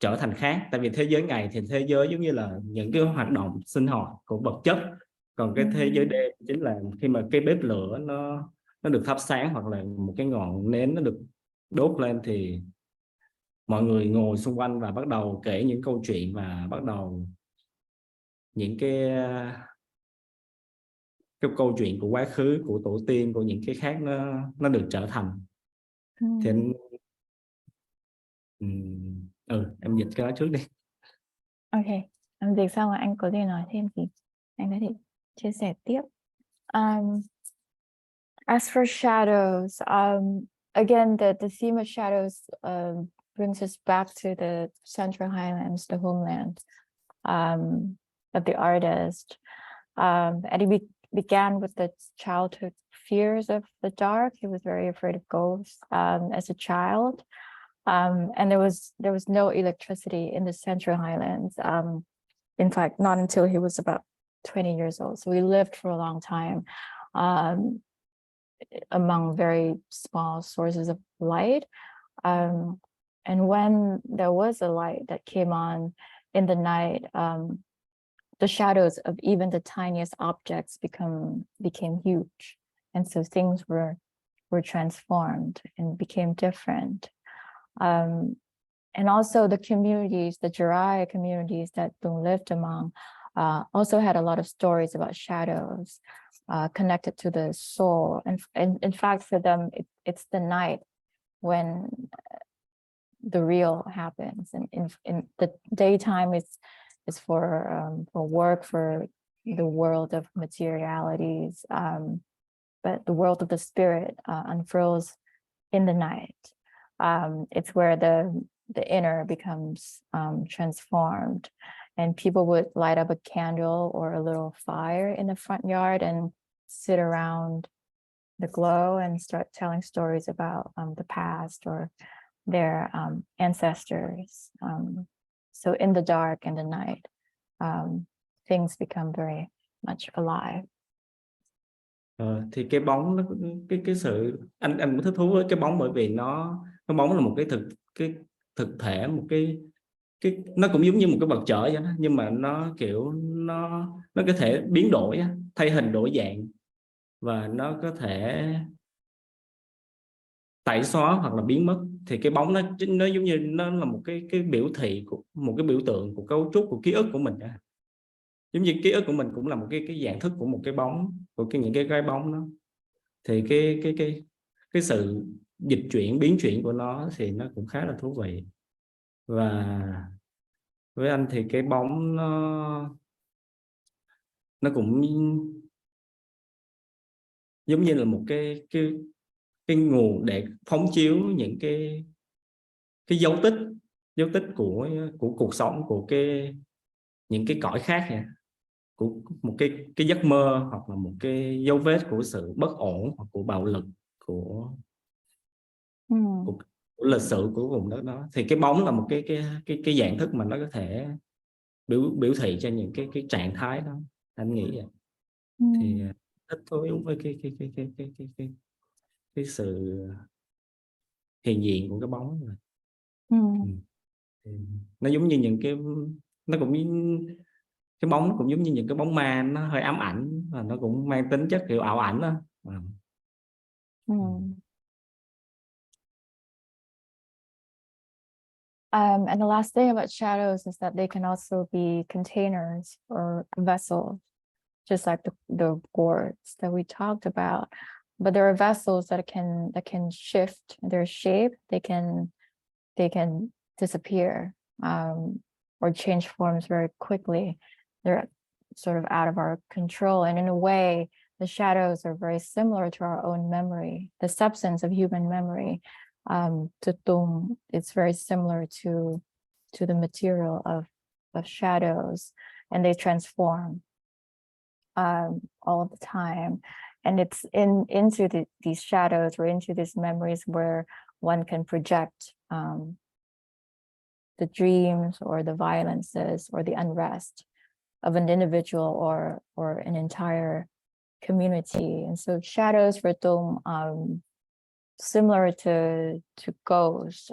trở thành khác. Tại vì thế giới ngày thì thế giới giống như là những cái hoạt động sinh hoạt của vật chất, còn cái thế giới đêm chính là khi mà cái bếp lửa nó được thắp sáng, hoặc là một cái ngọn nến nó được đốt lên, thì mọi người ngồi xung quanh và bắt đầu kể những câu chuyện, và bắt đầu những cái câu chuyện của quá khứ, của tổ tiên, của những cái khác nó được trở thành. Thì em dịch cái đó trước đi. Ok, em dịch xong rồi anh có gì nói thêm thì anh có thể chia sẻ tiếp. As for shadows, again, the theme of shadows brings us back to the Central Highlands, the homeland of the artist. And it began with the childhood fears of the dark. He was very afraid of ghosts as a child. And there was no electricity in the Central Highlands. In fact, not until he was about 20 years old. So he lived for a long time among very small sources of light. And when there was a light that came on in the night, the shadows of even the tiniest objects became huge. And so things were transformed and became different. And also the communities, the Jirai communities that Tung lived among, also had a lot of stories about shadows connected to the soul. And in fact, for them, it's the night when the real happens. And in the daytime is for work, for the world of materialities. But the world of the spirit unfurls in the night. It's where the inner becomes transformed. and people would light up a candle or a little fire in the front yard and sit around the glow and start telling stories about the past or their ancestors. So in the dark, in the night, things become very much alive. Thì cái bóng nó cái sự anh cũng thích thú với cái bóng, bởi vì nó bóng là một cái thực thể, một cái nó cũng giống như một cái vật trở vậy đó, nhưng mà nó kiểu nó có thể biến đổi, thay hình đổi dạng, và nó có thể tẩy xóa hoặc là biến mất. Thì cái bóng nó giống như nó là một cái biểu thị của một cái biểu tượng của cấu trúc của ký ức của mình. Giống như ký ức của mình cũng là một cái dạng thức của một cái bóng, của những cái bóng đó. Thì cái sự dịch chuyển, biến chuyển của nó thì nó cũng khá là thú vị. Và với anh thì cái bóng nó cũng giống như là một cái nguồn để phóng chiếu những cái dấu tích của cuộc sống, của những cái cõi khác nha, của một cái giấc mơ, hoặc là một cái dấu vết của sự bất ổn, hoặc của bạo lực, của lịch sử của vùng đất đó. Thì cái bóng là một cái dạng thức mà nó có thể biểu thị cho những cái trạng thái đó, anh nghĩ vậy. Thì thích thú với cái sự hiện diện của cái bóng này. Nó giống như những cái, nó cũng cái bóng cũng giống như những cái bóng ma, nó hơi ám ảnh, và nó cũng mang tính chất kiểu ảo ảnh đó. And the last thing about shadows is that they can also be containers or vessels, just like the gourds that we talked about. But there are vessels that can shift their shape. They can disappear or change forms very quickly. They're sort of out of our control. And in a way, the shadows are very similar to our own memory, the substance of human memory. To Tung, it's very similar to the material of shadows, and they transform all of the time. And it's into these shadows or into these memories where one can project the dreams or the violences or the unrest of an individual or an entire community. And so shadows for Tung, similar to ghosts,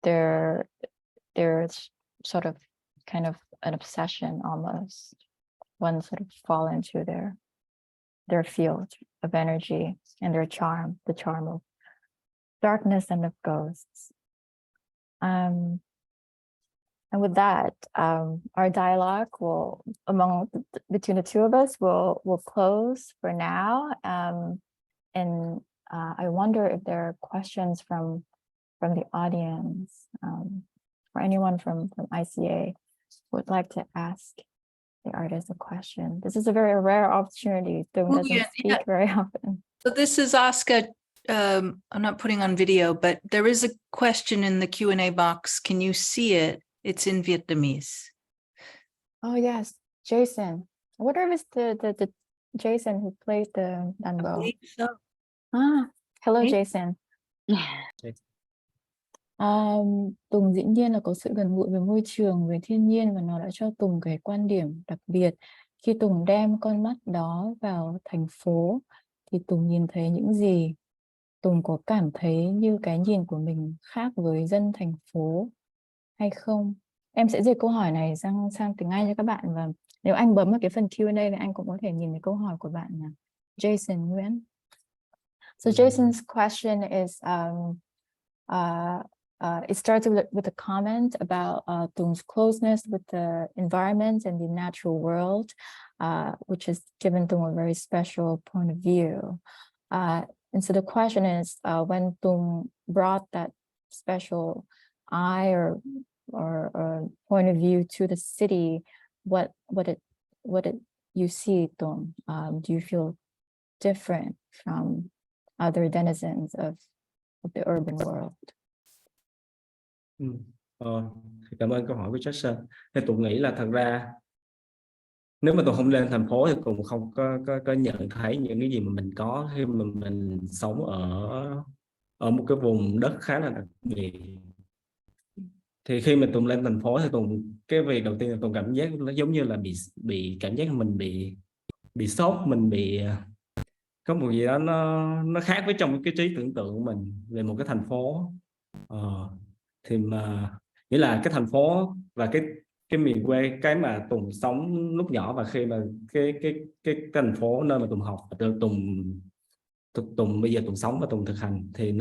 they're sort of kind of an obsession almost. One sort of fall into their field of energy and their charm, the charm of darkness and of ghosts. And with that, our dialogue will, between the two of us, will close for now. And I wonder if there are questions from the audience, or anyone from ICA would like to ask the artist a question. This is a very rare opportunity. Tung doesn't speak very often. So this is Oscar. I'm not putting on video, but there is a question in the Q&A box. Can you see it? It's in Vietnamese. Oh yes, Jason. I wonder if it's the Jason who played the danbo. I believe so. Hello Hey. Jason. Tùng dĩ nhiên là có sự gần gũi với môi trường, với thiên nhiên, và nó đã cho Tùng cái quan điểm đặc biệt. Khi Tùng đem con mắt đó vào thành phố thì Tùng nhìn thấy những gì? Tùng có cảm thấy như cái nhìn của mình khác với dân thành phố hay không? Em sẽ dịch câu hỏi này sang tiếng Anh cho các bạn, và nếu anh bấm vào cái phần Q&A thì anh cũng có thể nhìn thấy câu hỏi của bạn là Jason Nguyễn. So Jason's question is, it starts with a comment about Tung's closeness with the environment and the natural world, which has given Tung a very special point of view. And so the question is, when Tung brought that special eye or point of view to the city, what did you see, Tung? Do you feel different from other denizens of the urban world? Cảm ơn câu hỏi của Jackson. Thì tôi nghĩ là thật ra nếu mà tôi không lên thành phố thì cũng không có nhận thấy những cái gì mà mình có khi mà mình sống ở một cái vùng đất khá là đặc biệt. Thì khi mà Tùng lên thành phố thì cái việc đầu tiên là Tùng cảm giác nó giống như là bị cảm giác mình bị sốc, mình bị có một gì đó nó khác với trong cái trí tưởng tượng của mình về một cái thành phố. Thì mà nghĩa là cái thành phố và cái miền quê, cái mà Tùng sống lúc nhỏ, và khi mà cái thành phố nơi mà Tùng học, Tùng bây giờ Tùng sống và Tùng thực hành, thì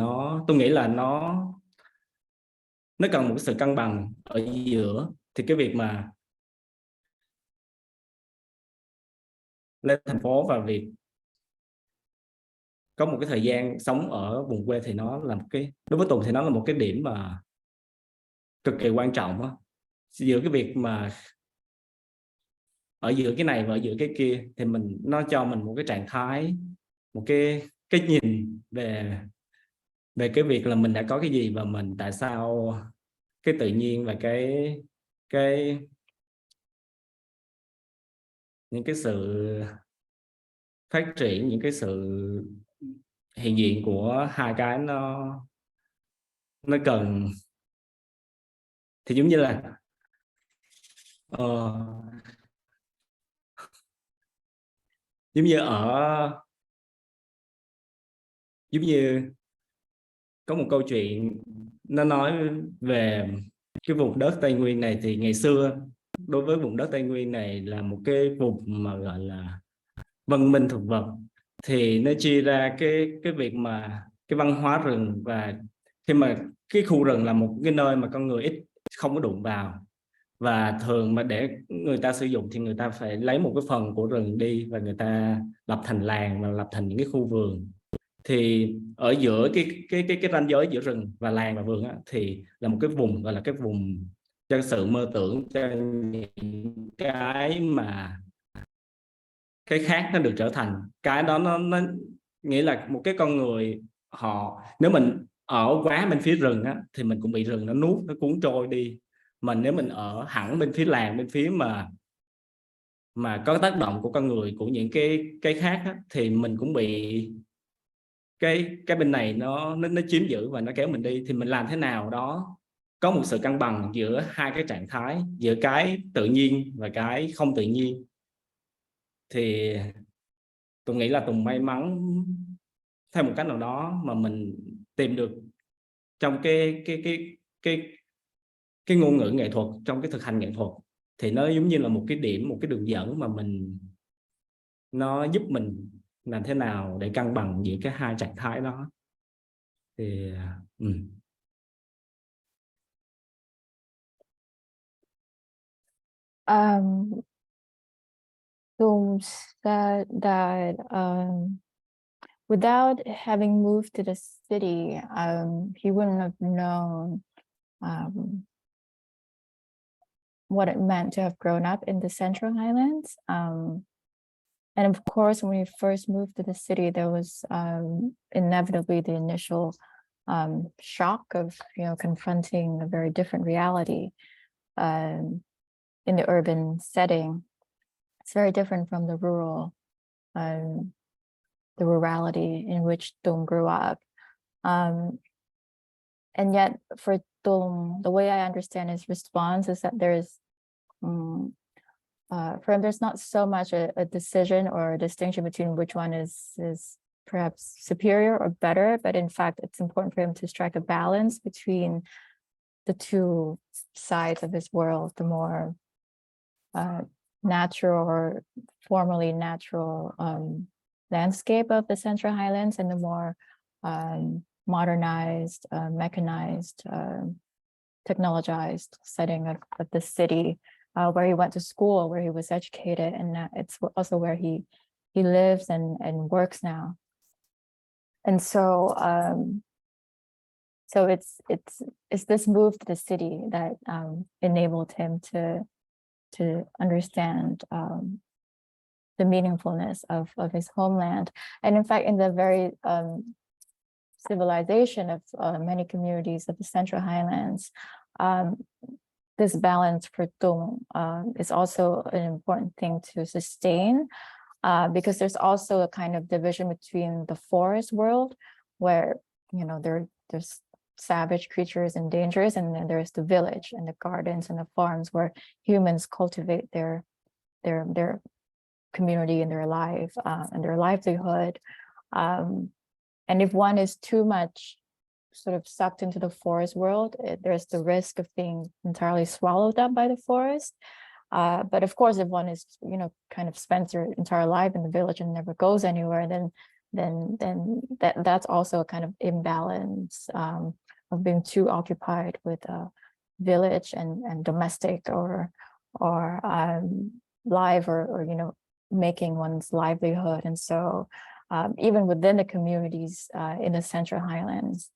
tôi nghĩ là nó cần một cái sự cân bằng ở giữa. Thì cái việc mà lên thành phố và việc có một cái thời gian sống ở vùng quê thì nó là một cái, đối với Tùng thì nó là một cái điểm mà cực kỳ quan trọng đó. Giữa cái việc mà ở giữa cái này và ở giữa cái kia thì nó cho mình một cái trạng thái, một cái nhìn về cái việc là mình đã có cái gì và mình tại sao cái tự nhiên và những cái sự phát triển, những cái sự hiện diện của hai cái nó cần. Thì giống như là giống như có một câu chuyện nó nói về cái vùng đất Tây Nguyên này. Thì ngày xưa đối với vùng đất Tây Nguyên này là một cái vùng mà gọi là văn minh thực vật, thì nó chia ra cái việc mà cái văn hóa rừng, và khi mà cái khu rừng là một cái nơi mà con người ít không có đụng vào, và thường mà để người ta sử dụng thì người ta phải lấy một cái phần của rừng đi và người ta lập thành làng và lập thành những cái khu vườn. Thì ở giữa cái ranh giới giữa rừng và làng và vườn á, thì là một cái vùng gọi là cái vùng cho sự mơ tưởng, cho những cái khác nó được trở thành cái đó. Nó nghĩa là một cái con người nếu mình ở quá bên phía rừng á, thì mình cũng bị rừng nó nuốt, nó cuốn trôi đi. Mà nếu mình ở hẳn bên phía làng, bên phía mà có tác động của con người, của những cái khác á, thì mình cũng bị cái bên này nó chiếm giữ và nó kéo mình đi. Thì mình làm thế nào đó có một sự cân bằng giữa hai cái trạng thái, giữa cái tự nhiên và cái không tự nhiên. Thì tôi nghĩ là Tùng may mắn theo một cách nào đó mà mình tìm được trong cái ngôn ngữ nghệ thuật, trong cái thực hành nghệ thuật. Thì nó giống như là một cái điểm, một cái đường dẫn mà nó giúp mình làm thế nào để cân bằng giữa cái hai trạng thái đó. Thì Tùng said that without having moved to the city, he wouldn't have known what it meant to have grown up in the Central Highlands. And of course, when we first moved to the city, there was inevitably the initial shock of, confronting a very different reality in the urban setting. It's very different from the rurality in which Tung grew up. And yet for Tung, the way I understand his response is that there's, for him, there's not so much a decision or a distinction between which one is perhaps superior or better, but in fact, it's important for him to strike a balance between the two sides of his world, the more natural or formerly natural landscape of the Central Highlands, and the more modernized, mechanized, technologized setting of the city, where he went to school, where he was educated, and it's also where he lives and works now. And so it's this move to the city that enabled him to understand the meaningfulness of his homeland. And in fact, in the very civilization of many communities of the Central Highlands, this balance for Tung is also an important thing to sustain, because there's also a kind of division between the forest world, where there's savage creatures and dangers, and then there's the village and the gardens and the farms where humans cultivate their community and their life and their livelihood. And if one is too much sort of sucked into the forest world, there's the risk of being entirely swallowed up by the forest. But of course, if one is, kind of spends their entire life in the village and never goes anywhere, then that's also a kind of imbalance of being too occupied with a village and domestic or life or making one's livelihood. And so even within the communities in the Central Highlands,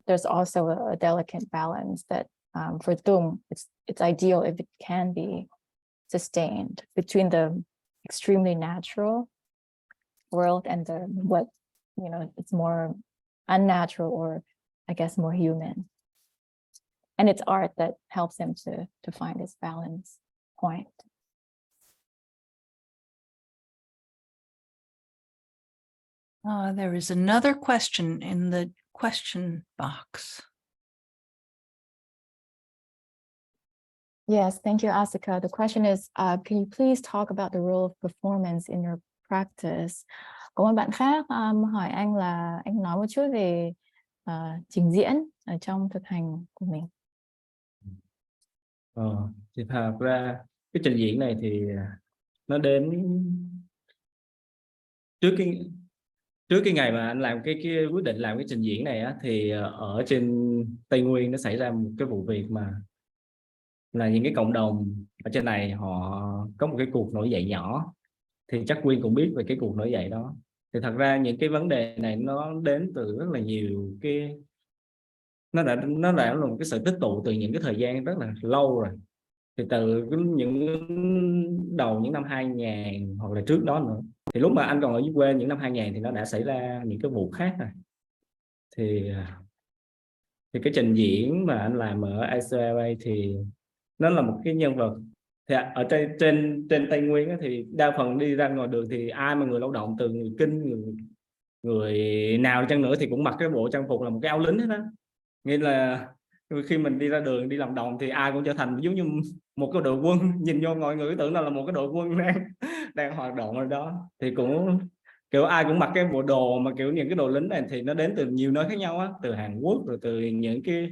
there's also a delicate balance that for Tung, it's ideal if it can be sustained between the extremely natural world and what it's more unnatural, or I guess more human. And it's art that helps him to find this balance point. There is another question in the question box. Yes, thank you, Asika. The question is, can you please talk about the role of performance in your practice? Có một bạn khác hỏi anh là anh nói một chút về trình diễn ở trong thực hành của mình. Thì thật ra cái trình diễn này thì nó đến trước cái ngày mà anh làm cái quyết định làm cái trình diễn này á, thì ở trên Tây Nguyên nó xảy ra một cái vụ việc mà là những cái cộng đồng ở trên này họ có một cái cuộc nổi dậy nhỏ. Thì chắc Quyên cũng biết về cái cuộc nổi dậy đó. Thì thật ra những cái vấn đề này nó đến từ rất là nhiều cái, nó đã là một cái sự tích tụ từ những cái thời gian rất là lâu rồi. Thì từ những đầu những năm 2000 hoặc là trước đó nữa, thì lúc mà anh còn ở dưới quê những năm 2000 thì nó đã xảy ra những cái vụ khác rồi. Thì cái trình diễn mà anh làm ở ICLA thì nó là một cái nhân vật. Thì ở trên Tây Nguyên á, thì đa phần đi ra ngoài đường thì ai mà người lao động, từ người Kinh, người nào chăng nữa thì cũng mặc cái bộ trang phục là một cái áo lính hết đó. Nghĩa là khi mình đi ra đường đi làm đồng thì ai cũng trở thành giống như một cái đội quân, nhìn vô mọi người tưởng là một cái đội quân đang hoạt động ở đó. Thì cũng kiểu ai cũng mặc cái bộ đồ mà kiểu những cái đồ lính này thì nó đến từ nhiều nơi khác nhau á, từ Hàn Quốc rồi từ những cái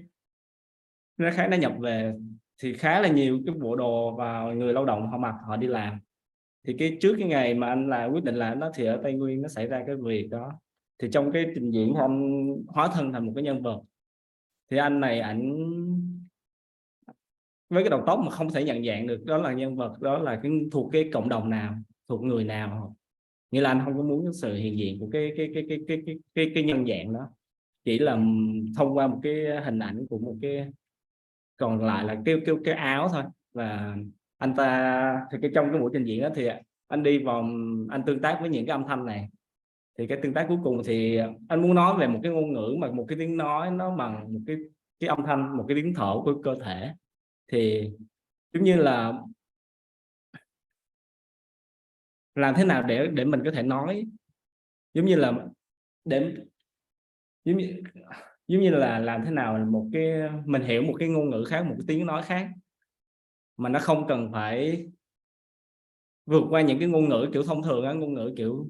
nó khác nó nhập về, thì khá là nhiều cái bộ đồ và người lao động họ mặc họ đi làm. Thì trước cái ngày mà anh quyết định làm đó thì ở Tây Nguyên nó xảy ra cái việc đó. Thì trong cái trình diễn anh hóa thân thành một cái nhân vật. Thì anh này ảnh với cái đầu tóc mà không thể nhận dạng được đó là nhân vật, đó là thuộc cái cộng đồng nào, thuộc người nào. Nghĩa là anh không có muốn sự hiện diện của cái nhân dạng đó, chỉ là thông qua một cái hình ảnh của một cái, còn lại là cái áo thôi. Và anh ta thì trong cái buổi trình diễn đó thì anh đi vòng, anh tương tác với những cái âm thanh này. Thì cái tương tác cuối cùng thì anh muốn nói về một cái ngôn ngữ mà một cái tiếng nói nó bằng một cái âm thanh, một cái tiếng thở của cơ thể. Thì giống như là làm thế nào để mình có thể nói, giống như là để giống như là làm thế nào một cái mình hiểu một cái ngôn ngữ khác, một cái tiếng nói khác, mà nó không cần phải vượt qua những cái ngôn ngữ kiểu thông thường á, ngôn ngữ kiểu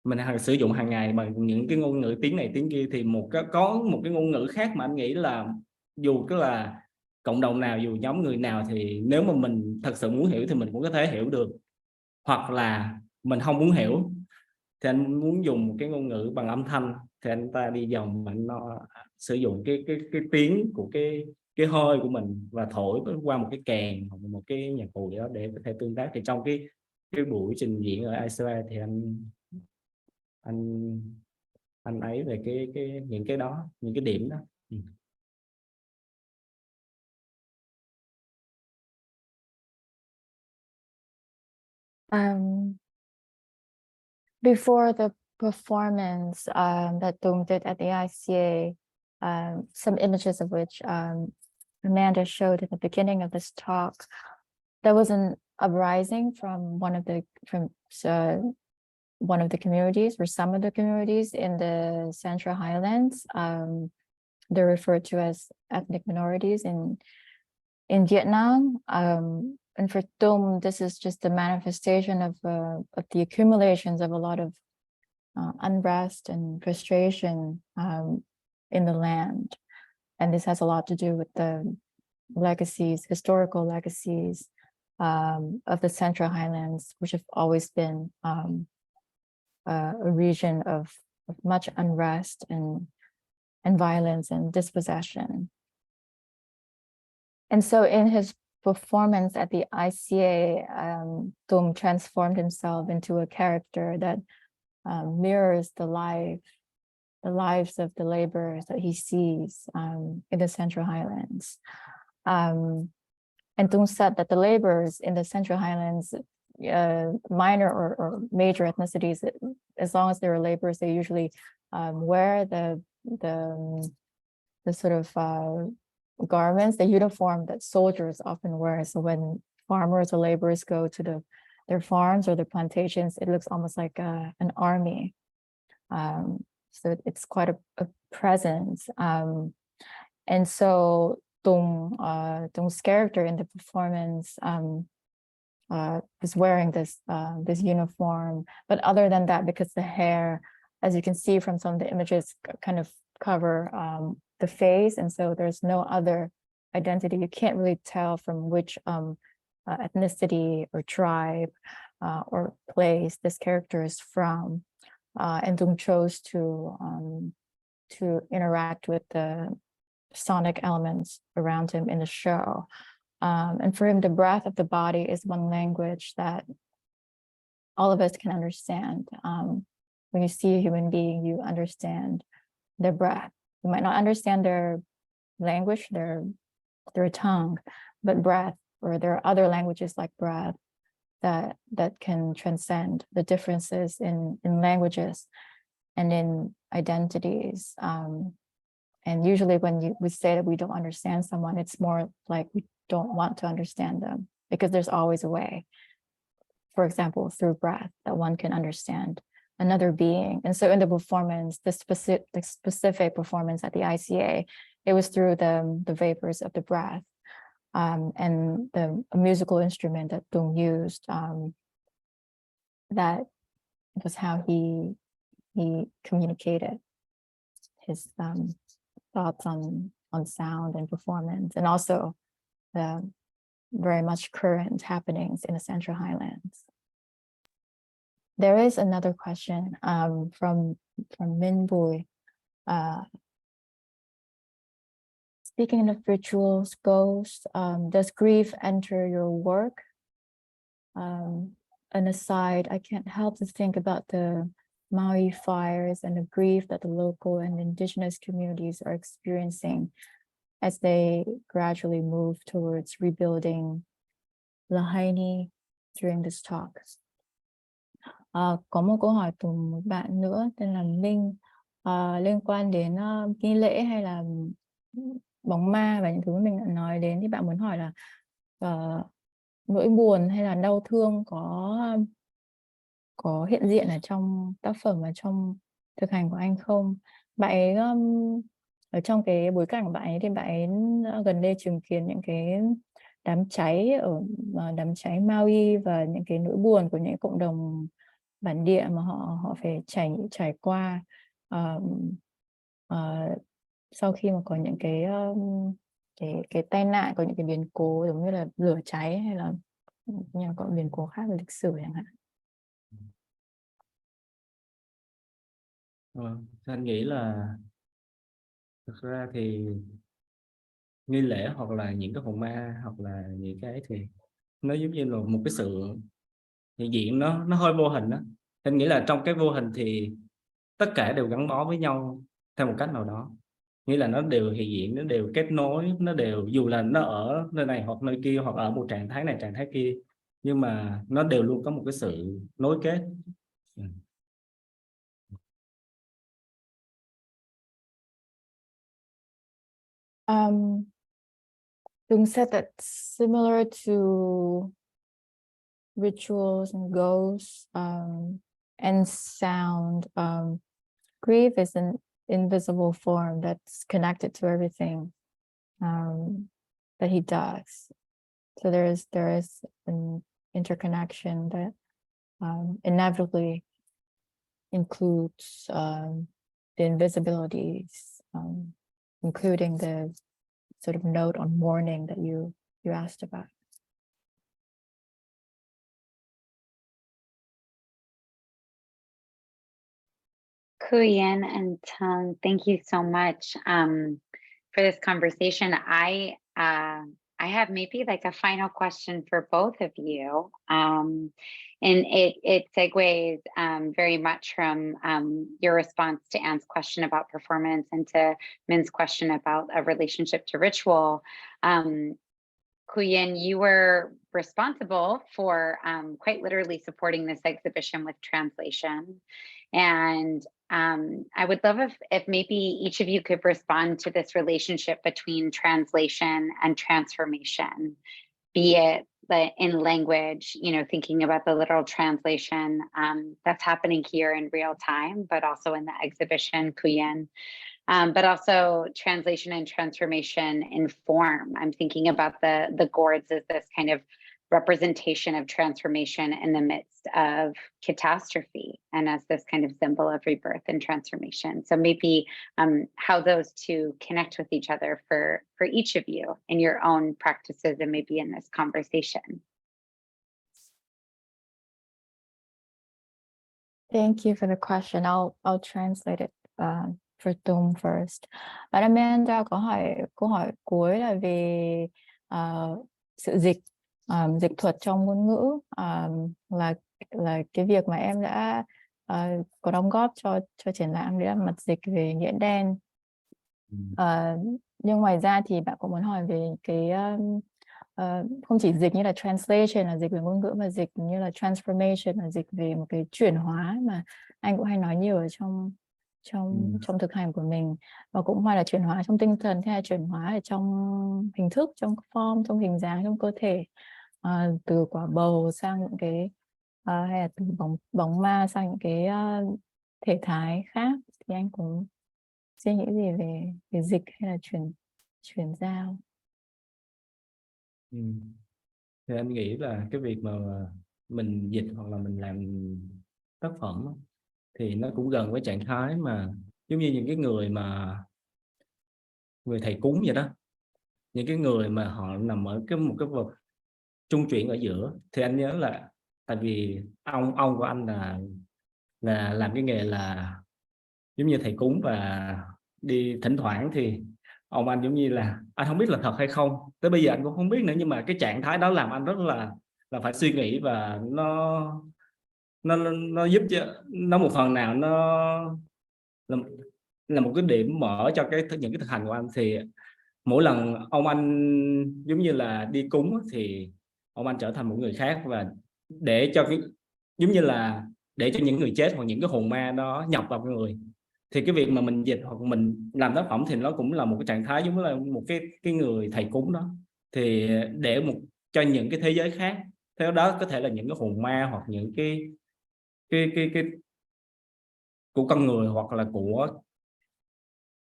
mình sử dụng hàng ngày bằng những cái ngôn ngữ tiếng này tiếng kia. Thì có một cái ngôn ngữ khác mà anh nghĩ là dù cứ là cộng đồng nào, dù nhóm người nào, thì nếu mà mình thật sự muốn hiểu thì mình cũng có thể hiểu được. Hoặc là mình không muốn hiểu thì anh muốn dùng một cái ngôn ngữ bằng âm thanh, thì anh ta đi vòng mà nó sử dụng cái tiếng của cái hơi của mình và thổi qua một cái kèn hoặc một cái nhạc cụ gì đó để có thể tương tác. Thì trong cái buổi trình diễn ở ICA thì anh ấy về những cái đó, những cái điểm đó. Before the performance that Tung did at the ICA, some images of which Amanda showed at the beginning of this talk, there was an uprising from one of the communities, or some of the communities in the Central Highlands. They're referred to as ethnic minorities in Vietnam. And for Tum, this is just the manifestation of the accumulations of a lot of unrest and frustration in the land. And this has a lot to do with the legacies, historical legacies of the Central Highlands, which have always been a region of much unrest and violence and dispossession. And so in his performance at the ICA, Tum transformed himself into a character that mirrors the lives of the laborers that he sees in the Central Highlands. And Tung said that the laborers in the Central Highlands, minor or major ethnicities, as long as they're laborers, they usually wear the sort of garments, the uniform that soldiers often wear. So when farmers or laborers go to their farms or their plantations, it looks almost like an army. So it's quite a presence. And so Tung's character in the performance is wearing this uniform. But other than that, because the hair, as you can see from some of the images, kind of cover the face, and so there's no other identity. You can't really tell from which ethnicity or tribe or place this character is from. And Tung chose to interact with the sonic elements around him in the show. And for him, the breath of the body is one language that all of us can understand. When you see a human being, you understand their breath. You might not understand their language, their tongue, but breath, or there are other languages like breath that can transcend the differences in languages and in identities. And usually when we say that we don't understand someone, it's more like we don't want to understand them, because there's always a way, for example, through breath, that one can understand another being. And so in the performance, the specific performance at the ICA, it was through the vapors of the breath, and the musical instrument that Tung used, that was how he communicated his thoughts on sound and performance, and also the very much current happenings in the Central Highlands. There is another question from Min Bui. Speaking of rituals, ghosts, does grief enter your work? An aside, I can't help to think about the Maui fires and the grief that the local and indigenous communities are experiencing as they gradually move towards rebuilding Lahaini during this talk. Có một câu hỏi từ một bạn nữa tên là Linh, liên quan đến nghi lễ hay là bóng ma và những thứ mình đã nói đến, thì bạn muốn hỏi là nỗi buồn hay là đau thương có hiện diện ở trong tác phẩm và trong thực hành của anh không? Bạn ấy ở trong cái bối cảnh của bạn ấy thì bạn ấy gần đây chứng kiến những cái đám cháy đám cháy Maui và những cái nỗi buồn của những cộng đồng bản địa mà họ phải trải qua sau khi mà có những cái tai nạn, có những cái biến cố giống như là lửa cháy hay là có biến cố khác về lịch sử chẳng hạn. Anh nghĩ là thực ra thì nghi lễ hoặc là những cái hồn ma hoặc là những cái thì nó giống như là một cái sự hiện diện, nó hơi vô hình đó. Anh nghĩ là trong cái vô hình thì tất cả đều gắn bó với nhau theo một cách nào đó, nghĩa là nó đều hiện diện, nó đều kết nối, nó đều, dù là nó ở nơi này hoặc nơi kia, hoặc ở một trạng thái này trạng thái kia, nhưng mà nó đều luôn có một cái sự nối kết. Tung said that similar to rituals and ghosts and sound, grief is an invisible form that's connected to everything that he does. So there is an interconnection that inevitably includes the invisibilities, including the sort of note on mourning that you asked about. Quyên and Tung, thank you so much for this conversation. I have maybe like a final question for both of you. And it segues very much from your response to Anne's question about performance and to Min's question about a relationship to ritual. Quyên, you were responsible for quite literally supporting this exhibition with translation. And I would love if maybe each of you could respond to this relationship between translation and transformation, be it in language, you know, thinking about the literal translation that's happening here in real time, but also in the exhibition, Quyên, but also translation and transformation in form. I'm thinking about the gourds as this kind of representation of transformation in the midst of catastrophe and as this kind of symbol of rebirth and transformation. So maybe how those two connect with each other for each of you in your own practices and maybe in this conversation. Thank you for the question. I'll translate it for Tung first. Bạn Amanda có câu hỏi cuối là về sự dịch thuật trong ngôn ngữ, là cái việc mà em đã có đóng góp cho triển lãm, đấy là mật dịch về nhẫn đen. Nhưng ngoài ra thì bạn cũng muốn hỏi về cái không chỉ dịch như là translation là dịch về ngôn ngữ, mà dịch như là transformation là dịch về một cái chuyển hóa mà anh cũng hay nói nhiều ở trong thực hành của mình, và cũng hoặc là chuyển hóa trong tinh thần, hay là chuyển hóa ở trong hình thức, trong form, trong hình dáng, trong cơ thể, từ quả bầu sang những cái hay là từ bóng ma sang những cái thể thái khác. Thì anh cũng suy nghĩ gì về dịch hay là chuyển giao? Thì anh nghĩ là cái việc mà mình dịch hoặc là mình làm tác phẩm thì nó cũng gần với trạng thái mà giống như những cái người thầy cúng vậy đó, những cái người mà họ nằm ở một cái vật trung chuyển ở giữa. Thì anh nhớ là tại vì ông của anh là làm cái nghề là giống như thầy cúng, và đi thỉnh thoảng thì ông anh giống như là anh không biết là thật hay không, tới bây giờ anh cũng không biết nữa, nhưng mà cái trạng thái đó làm anh rất là phải suy nghĩ, và nó giúp cho nó một phần nào nó là một cái điểm mở cho những cái thực hành của anh. Thì mỗi lần ông anh giống như là đi cúng thì ông anh trở thành một người khác, và để cho giống như là để cho những người chết hoặc những cái hồn ma đó nhập vào người. Thì cái việc mà mình dịch hoặc mình làm tác phẩm thì nó cũng là một cái trạng thái giống như là một cái người thầy cúng đó, thì để cho những cái thế giới khác, theo đó có thể là những cái hồn ma hoặc những cái của con người, hoặc là của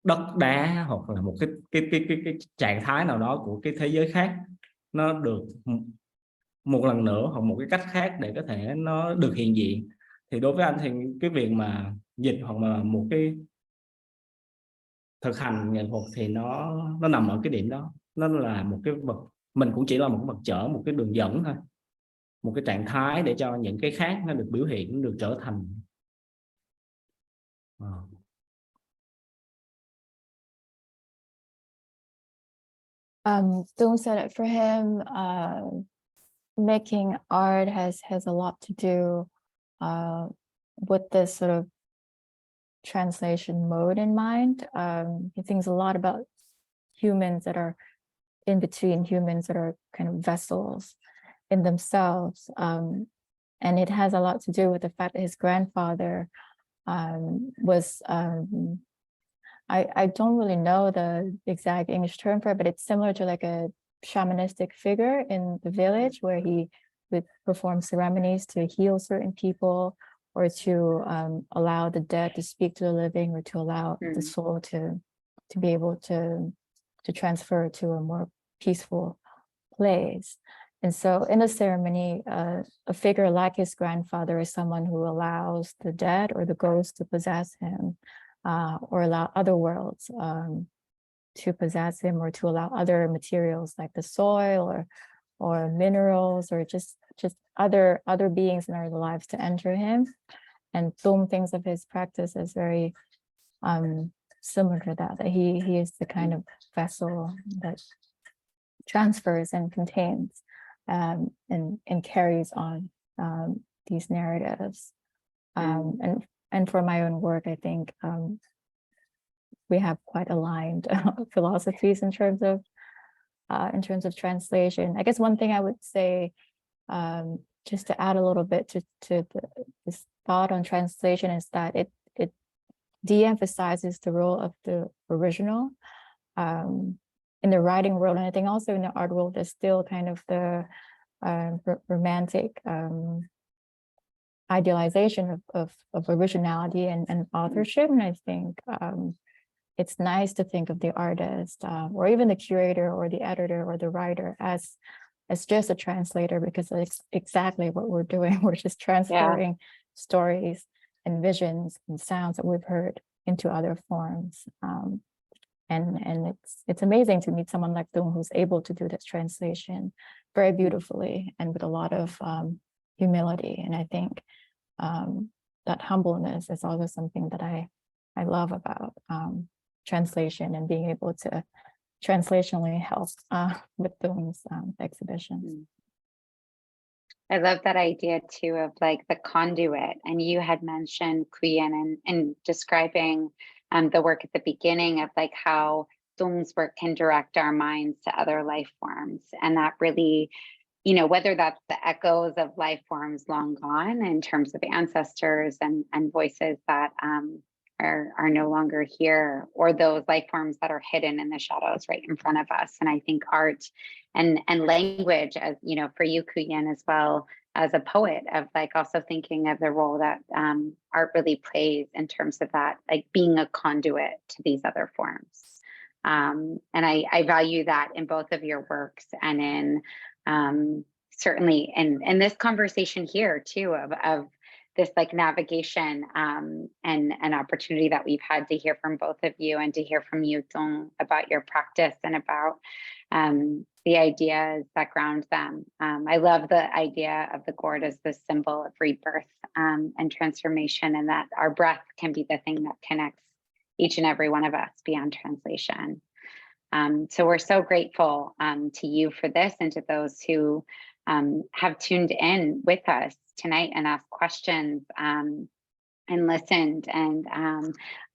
đất đá, hoặc là một cái trạng thái nào đó của cái thế giới khác, nó được một lần nữa hoặc một cái cách khác để có thể nó được hiện diện. Thì đối với anh thì cái việc mà dịch hoặc là một cái thực hành nghệ thuật thì nó nằm ở cái điểm đó. Nó là một cái vật, mình cũng chỉ là một cái vật chở, một cái đường dẫn thôi, một cái trạng thái để cho những cái khác nó được biểu hiện, được trở thành. Tung said that for him, making art has a lot to do with this sort of translation mode in mind. He thinks a lot about humans that are in between, humans that are kind of vessels in themselves. And it has a lot to do with the fact that his grandfather was, I don't really know the exact English term for it, but it's similar to like a shamanistic figure in the village where he would perform ceremonies to heal certain people, or to allow the dead to speak to the living, or to allow the soul to be able to transfer to a more peaceful place. And so in the ceremony, a figure like his grandfather is someone who allows the dead or the ghost to possess him, or allow other worlds to possess him, or to allow other materials like the soil or minerals, or just other beings in our lives to enter him. And Tum thinks of his practice as very similar to that he is the kind of vessel that transfers and contains and carries on these narratives. And for my own work, I think we have quite aligned philosophies in terms of translation. I guess one thing I would say, just to add a little bit to this thought on translation, is that it de-emphasizes the role of the original in the writing world, and I think also in the art world. There's still kind of the romantic idealization of originality and authorship, and I think it's nice to think of the artist or even the curator or the editor or the writer as just a translator, because it's exactly what we're doing. We're just transferring stories and visions and sounds that we've heard into other forms. And it's amazing to meet someone like Tung, who's able to do this translation very beautifully and with a lot of humility. And I think that humbleness is also something that I love about translation, and being able to translationally help with Tung's exhibitions. I love that idea too of like the conduit. And you had mentioned, Quyên, and describing the work at the beginning of like how Tung's work can direct our minds to other life forms. And that really, you know, whether that's the echoes of life forms long gone in terms of ancestors and voices that are no longer here, or those life forms that are hidden in the shadows right in front of us. And I think art and language, as you know, for you, Quyên, as well as a poet, of like also thinking of the role that art really plays in terms of that, like being a conduit to these other forms. And I value that in both of your works, and in certainly in this conversation here too, of this like navigation and an opportunity that we've had to hear from both of you, and to hear from you, Tung, about your practice and about the ideas that ground them. I love the idea of the gourd as the symbol of rebirth and transformation, and that our breath can be the thing that connects each and every one of us beyond translation. So we're so grateful to you for this, and to those who have tuned in with us tonight and asked questions and listened. And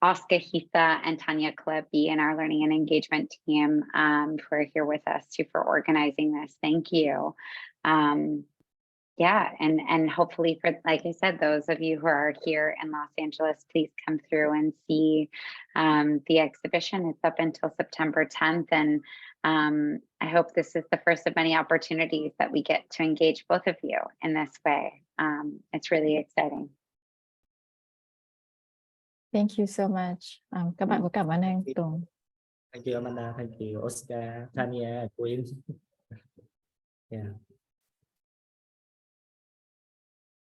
Oscar Hita and Tanya Kalebi and our learning and engagement team who are here with us too, for organizing this. Thank you. Yeah, and hopefully, for, like I said, those of you who are here in Los Angeles, please come through and see the exhibition. It's up until September 10th, and I hope this is the first of many opportunities that we get to engage both of you in this way. It's really exciting. Thank you so much. Các bạn có cảm ơn anh Tùng. Thank you, Amanda. Thank you, Oscar, Tanya, Quyên. Yeah.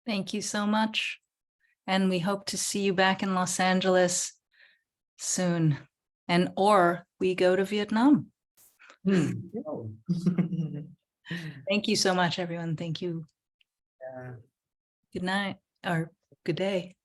Thank you so much. And we hope to see you back in Los Angeles soon. And or we go to Vietnam. Thank you so much, everyone. Thank you. Good night or good day.